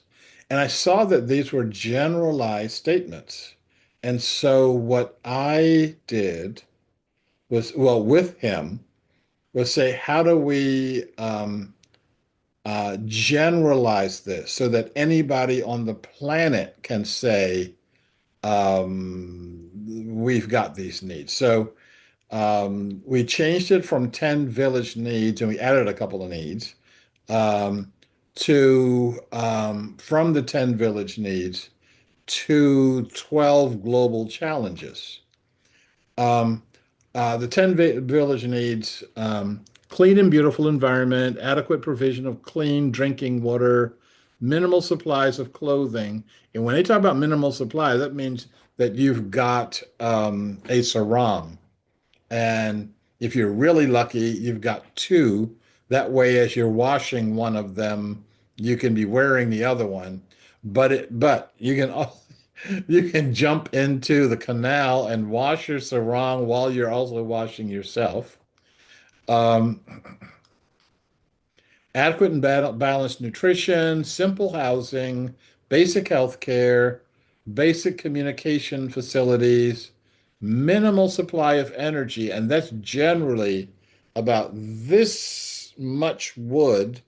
And I saw that these were generalized statements. And so what I did was, well, with him, was say, how do we generalize this so that anybody on the planet can say, we've got these needs. So we changed it from 10 village needs and we added a couple of needs um, to from the 10 village needs to 12 global challenges. Um, the 10 village needs clean and beautiful environment, adequate provision of clean drinking water, minimal supplies of clothing. And when they talk about minimal supply, that means that you've got a sarong. And if you're really lucky, you've got two. That way, as you're washing one of them, you can be wearing the other one. But you can you can jump into the canal and wash your sarong while you're also washing yourself. Um, Adequate and balanced nutrition, simple housing, basic health care, basic communication facilities, minimal supply of energy, and that's generally about this much wood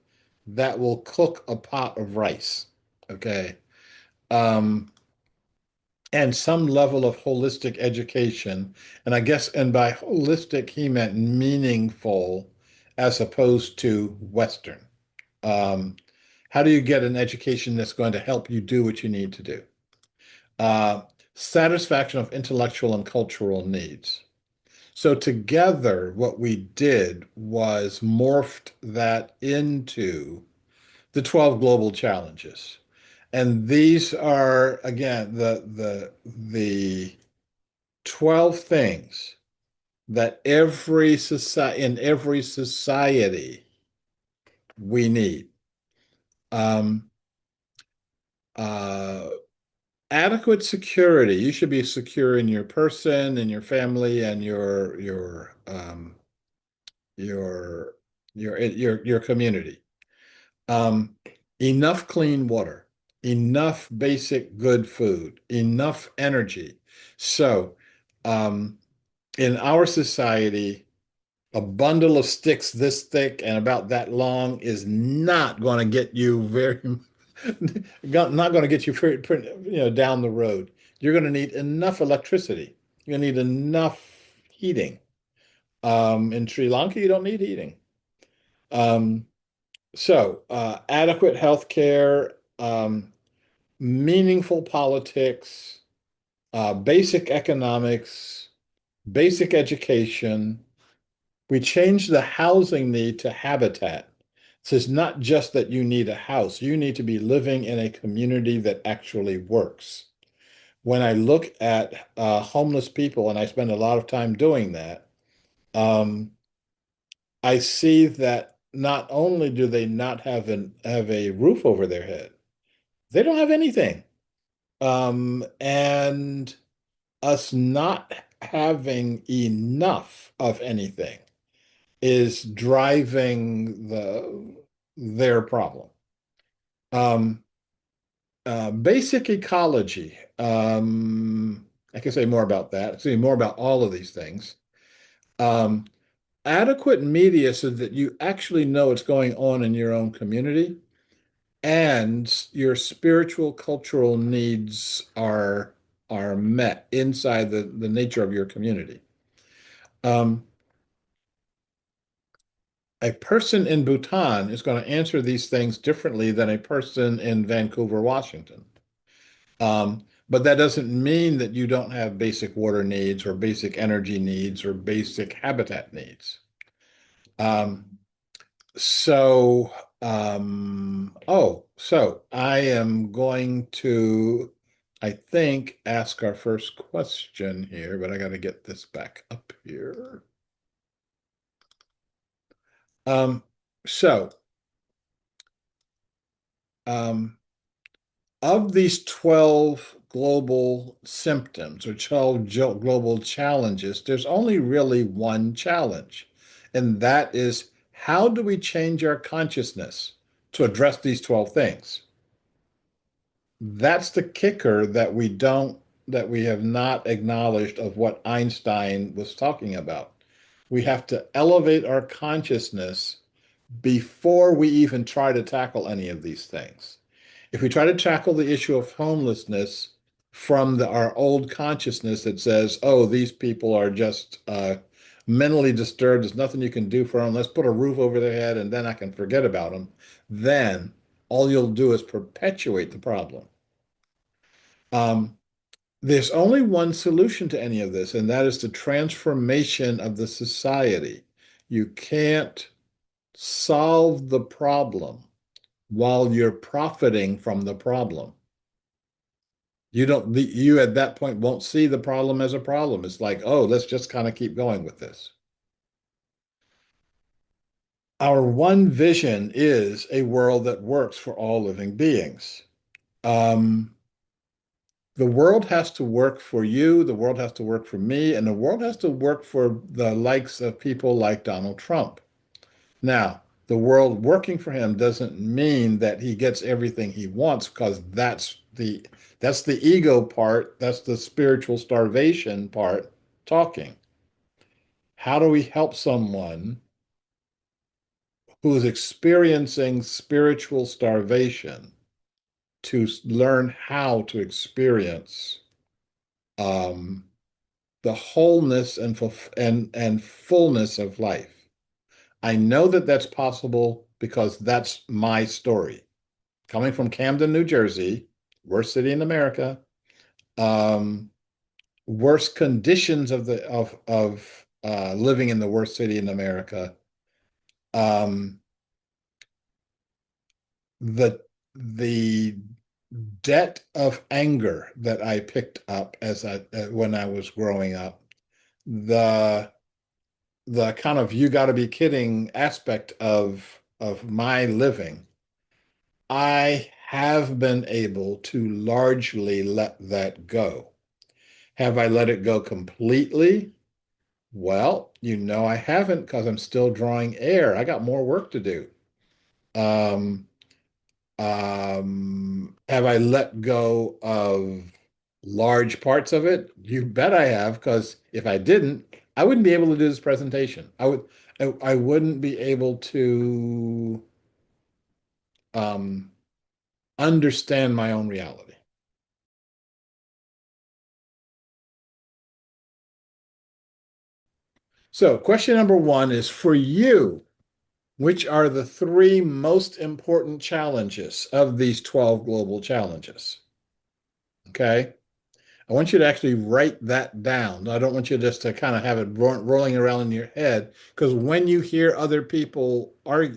that will cook a pot of rice. Okay. Um, and some level of holistic education. And I guess, and by holistic, he meant meaningful as opposed to Western. Um, how do you get an education that's going to help you do what you need to do? Uh, Satisfaction of intellectual and cultural needs. So together, what we did was morphed that into the 12 global challenges. And these are, again, the 12 things that in every society we need. Um, uh, Adequate security. You should be secure in your person, in your family, and your your community. Um, Enough clean water, enough basic good food, enough energy. So, um, in our society, a bundle of sticks this thick and about that long is not going to get you very not going to get you down the road. You're going to need enough electricity. You're going to need enough heating. In Sri Lanka, you don't need heating. Um, Adequate health care, meaningful politics, basic economics, basic education. We changed the housing need to habitat. So it's not just that you need a house, you need to be living in a community that actually works. When I look at homeless people, and I spend a lot of time doing that, I see that not only do they not have a roof over their head, they don't have anything. And us not having enough of anything is driving their problem. Um, Basic ecology. I can say more about that. I can say more about all of these things. Um, Adequate media so that you actually know what's going on in your own community and your spiritual cultural needs are met inside the nature of your community. Um, a person in Bhutan is going to answer these things differently than a person in Vancouver, Washington. But that doesn't mean that you don't have basic water needs or basic energy needs or basic habitat needs. Um, so, so I am going to, I think, ask our first question here, but I got to get this back up here. Um, so, um, of these 12 global symptoms or 12 global challenges, there's only really one challenge, and that is how do we change our consciousness to address these 12 things? That's the kicker that that we have not acknowledged of what Einstein was talking about. We have to elevate our consciousness before we even try to tackle any of these things. If we try to tackle the issue of homelessness from our old consciousness that says, oh, these people are just mentally disturbed, there's nothing you can do for them, let's put a roof over their head and then I can forget about them, then all you'll do is perpetuate the problem. Um, there's only one solution to any of this, and that is the transformation of the society. You can't solve the problem while you're profiting from the problem. You at that point won't see the problem as a problem. It's like, oh, let's just kind of keep going with this. Our one vision is a world that works for all living beings. Um, the world has to work for you, the world has to work for me, and the world has to work for the likes of people like Donald Trump. Now, the world working for him doesn't mean that he gets everything he wants, because that's the ego part, that's the spiritual starvation part talking. How do we help someone who is experiencing spiritual starvation to learn how to experience um, the wholeness and fullness of life? I know that that's possible because that's my story. Coming from Camden, New Jersey, worst city in America, worst conditions of living in the worst city in America. Um, the the debt of anger that I picked up when I was growing up, the kind of you got to be kidding aspect of my living, I have been able to largely let that go. Have I let it go completely? Well, I haven't, because I'm still drawing air. I got more work to do. Um, have I let go of large parts of it? You bet I have, because if I didn't, I wouldn't be able to do this presentation. I wouldn't be able to um, understand my own reality. So, question number one is for you, which are the three most important challenges of these 12 global challenges? Okay. I want you to actually write that down. I don't want you just to kind of have it rolling around in your head, because when you hear other people are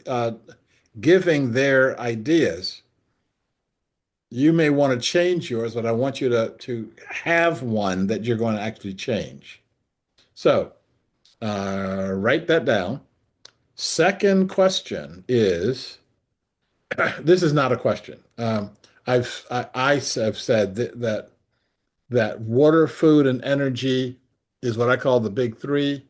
giving their ideas, you may want to change yours, but I want you to have one that you're going to actually change. So write that down. Second question is, this is not a question. I have said that water, food, and energy is what I call the big three.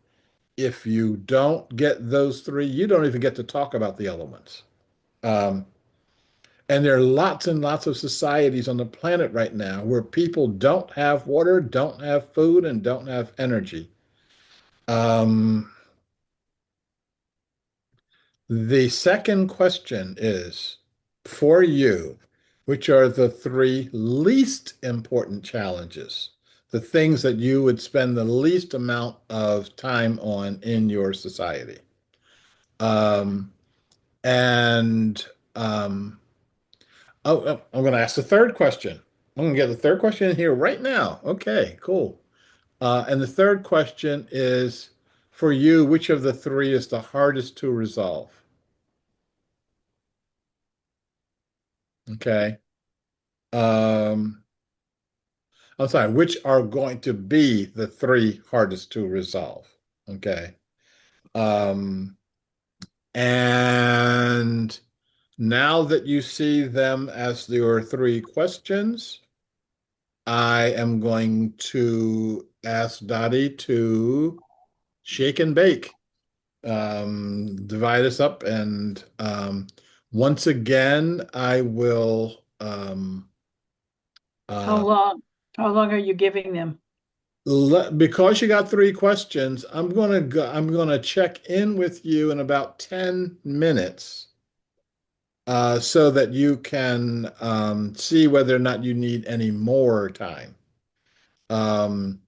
If you don't get those three, you don't even get to talk about the elements. Um, and there are lots and lots of societies on the planet right now where people don't have water, don't have food, and don't have energy. Um, the second question is for you, which are the three least important challenges, the things that you would spend the least amount of time on in your society? Um, and I'm going to ask the third question. I'm going to get the third question in here right now. Okay, cool. And the third question is for you, which of the three is the hardest to resolve? Okay. Um, I'm sorry, which are going to be the three hardest to resolve? Okay. Um, and now that you see them as your three questions, I am going to ask Dottie to shake and bake, divide us up, and once again, I will. How Uh, long? How long are you giving them? because you got three questions, I'm gonna go. I'm gonna check in with you in about 10 minutes, so that you can see whether or not you need any more time. Um,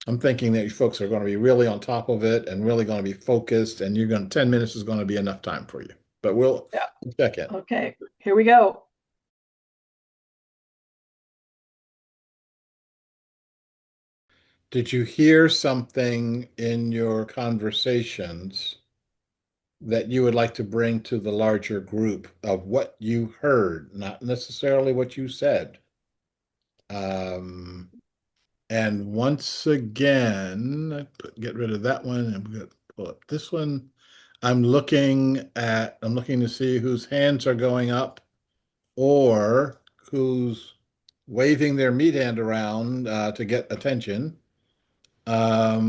I'm thinking that you folks are going to be really on top of it and really going to be focused, and 10 minutes is going to be enough time for you. But we'll Yeah. check in. Okay, here we go. Did you hear something in your conversations that you would like to bring to the larger group of what you heard, not necessarily what you said? Um, and once again, get rid of that one and we're going to pull up this one. I'm looking to see whose hands are going up or who's waving their meat hand around to get attention. I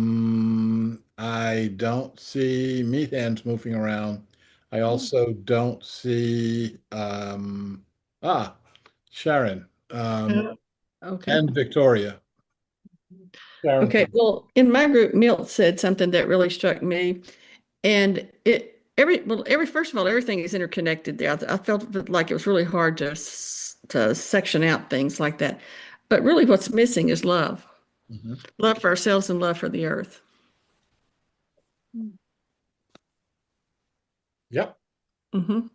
don't see meat hands moving around. I also don't see Sharon Okay. and Victoria. Sharon Okay. first. Well, in my group, Milt said something that really struck me. And every first of all, everything is interconnected there. I felt like it was really hard to section out things like that. But really what's missing is love. Mhm. Love for ourselves and love for the earth. Yep. Hmm.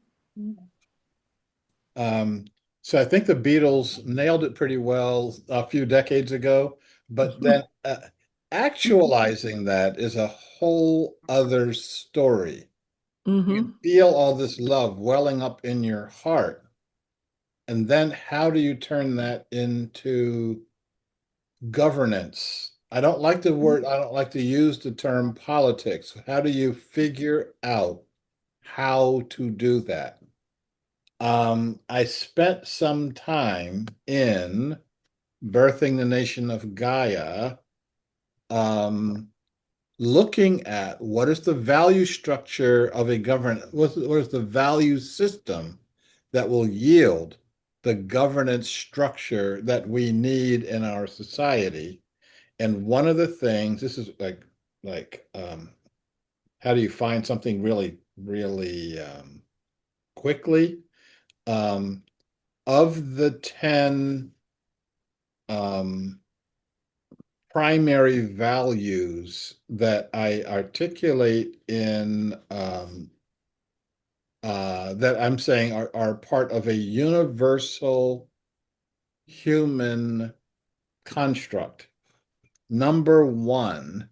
Um, so I think the Beatles nailed it pretty well a few decades ago, but then actualizing that is a whole other story. You Hmm. feel all this love welling up in your heart, and then how do you turn that into governance? I don't like to use the term politics. How do you figure out how to do that? I spent some time in birthing the nation of Gaia, um, looking at what is the value structure of a government, what is the value system that will yield the governance structure that we need in our society. And one of the things, this is like how do you find something really quickly? Um, of the 10 um, primary values that I articulate in that I'm saying are part of a universal human construct. Number one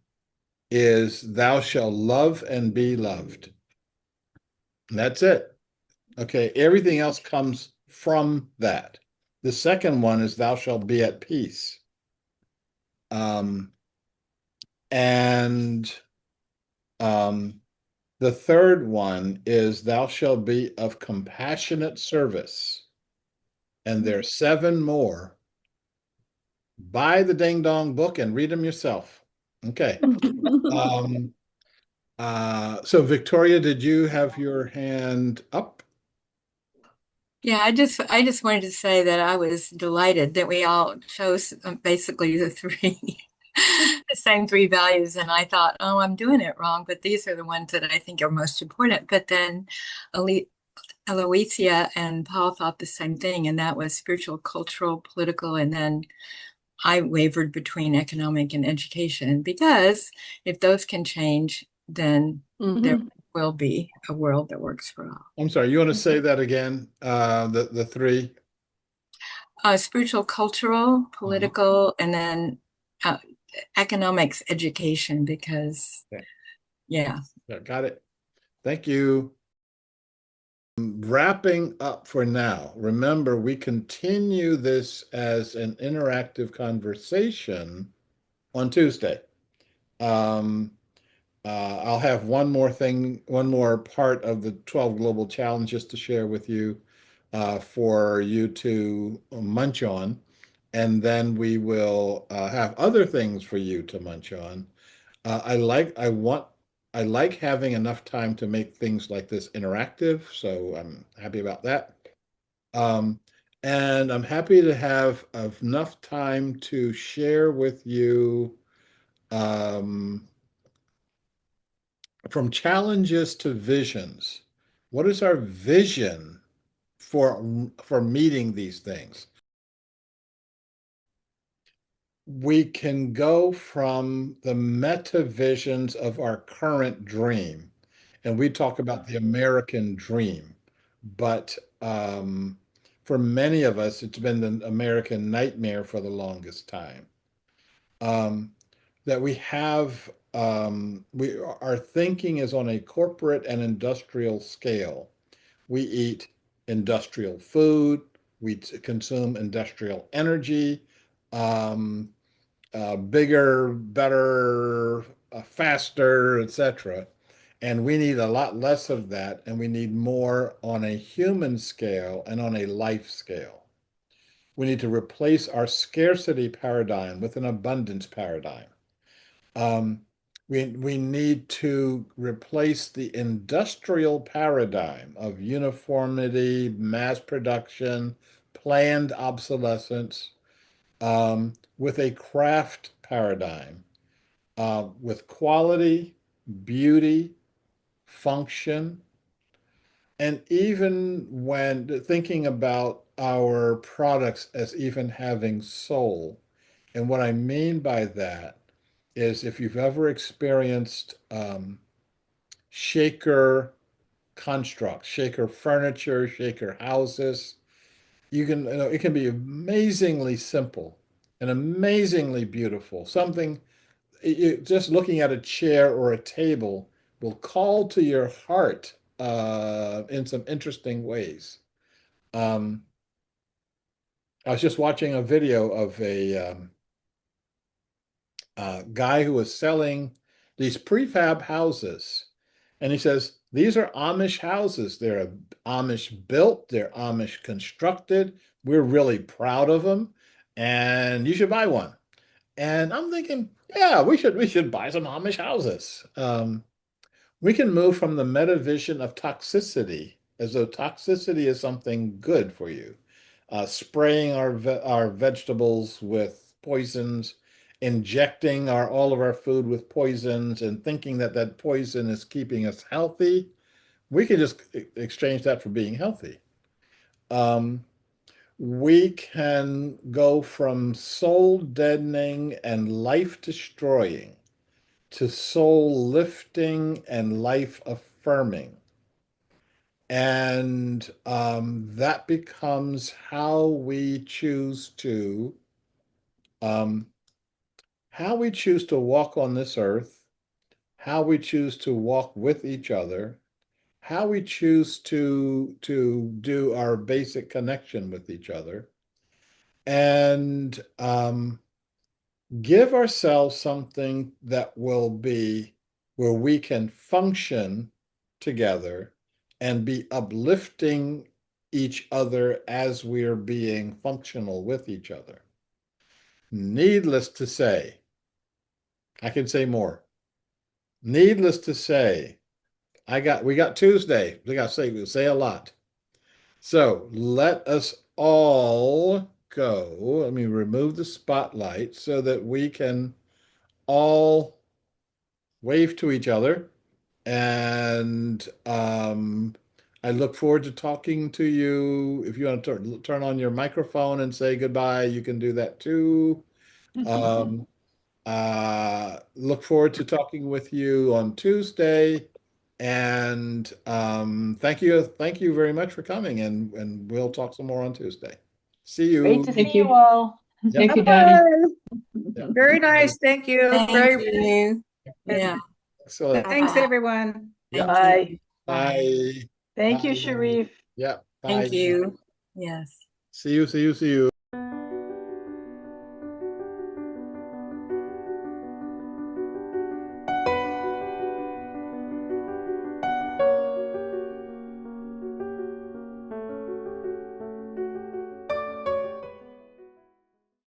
is thou shalt love and be loved. And that's it. Okay, everything else comes from that. The second one is thou shalt be at peace. Um, and um, The third one is thou shalt be of compassionate service. And there's 7 more. Buy the ding dong book and read them yourself. Okay. So Victoria, did you have your hand up? Yeah, I just wanted to say that I was delighted that we all chose basically the three the same 3 values, and I thought, oh, I'm doing it wrong, but these are the ones that I think are most important. But then Aloysia and Paul thought the same thing, and that was spiritual, cultural, political, and then I wavered between economic and education, because if those can change, then there will be a world that works for all. I'm sorry, you want to say that again? The 3? Spiritual, cultural, political, and then economics, education, because, Okay. yeah. Got it. Thank you. Wrapping up for now. Remember, we continue this as an interactive conversation on Tuesday. I'll have one more part of the 12 global challenges to share with you for you to munch on. And then we will have other things for you to munch on. I like having enough time to make things like this interactive, so I'm happy about that. And I'm happy to have enough time to share with you from challenges to visions. What is our vision for meeting these things? We can go from the meta visions of our current dream, and we talk about the American dream, but for many of us, it's been the American nightmare for the longest time. That we have, our thinking is on a corporate and industrial scale. We eat industrial food, we consume industrial energy, bigger, better, faster, etc. And we need a lot less of that, and we need more on a human scale and on a life scale. We need to replace our scarcity paradigm with an abundance paradigm. We need to replace the industrial paradigm of uniformity, mass production, planned obsolescence, with a craft paradigm, with quality, beauty, function, and even when thinking about our products as even having soul. And what I mean by that is, if you've ever experienced shaker constructs, shaker furniture, shaker houses, it can be amazingly simple and amazingly beautiful. Just looking at a chair or a table will call to your heart in some interesting ways. I was just watching a video of a guy who was selling these prefab houses. And he says, these are Amish houses. They're Amish built, they're Amish constructed. We're really proud of them, and you should buy one. And I'm thinking, yeah, we should buy some Amish houses. We can move from the meta vision of toxicity, as though toxicity is something good for you. Spraying our vegetables with poisons, injecting all of our food with poisons, and thinking that that poison is keeping us healthy. We can just exchange that for being healthy. We can go from soul deadening and life destroying to soul lifting and life affirming. And that becomes how we choose to walk on this earth, how we choose to walk with each other, how we choose to do our basic connection with each other, and give ourselves something that will be where we can function together and be uplifting each other as we're being functional with each other. Needless to say, I can say more. Needless to say, we got Tuesday. We'll say a lot. So let us all go. Let me remove the spotlight so that we can all wave to each other. And I look forward to talking to you. If you want to turn on your microphone and say goodbye, you can do that too. Look forward to talking with you on Tuesday. And thank you very much for coming, and we'll talk some more on Tuesday. See you. Great to see you all. Yep. Thank you, Donnie. Yeah. Very nice. Thank you. Thank Very you. Yeah. Excellent. Thanks, everyone. Yeah. Thank you. Bye. Thank you, Bye. Shariff. Yeah. Bye. Thank you. Yes. See you.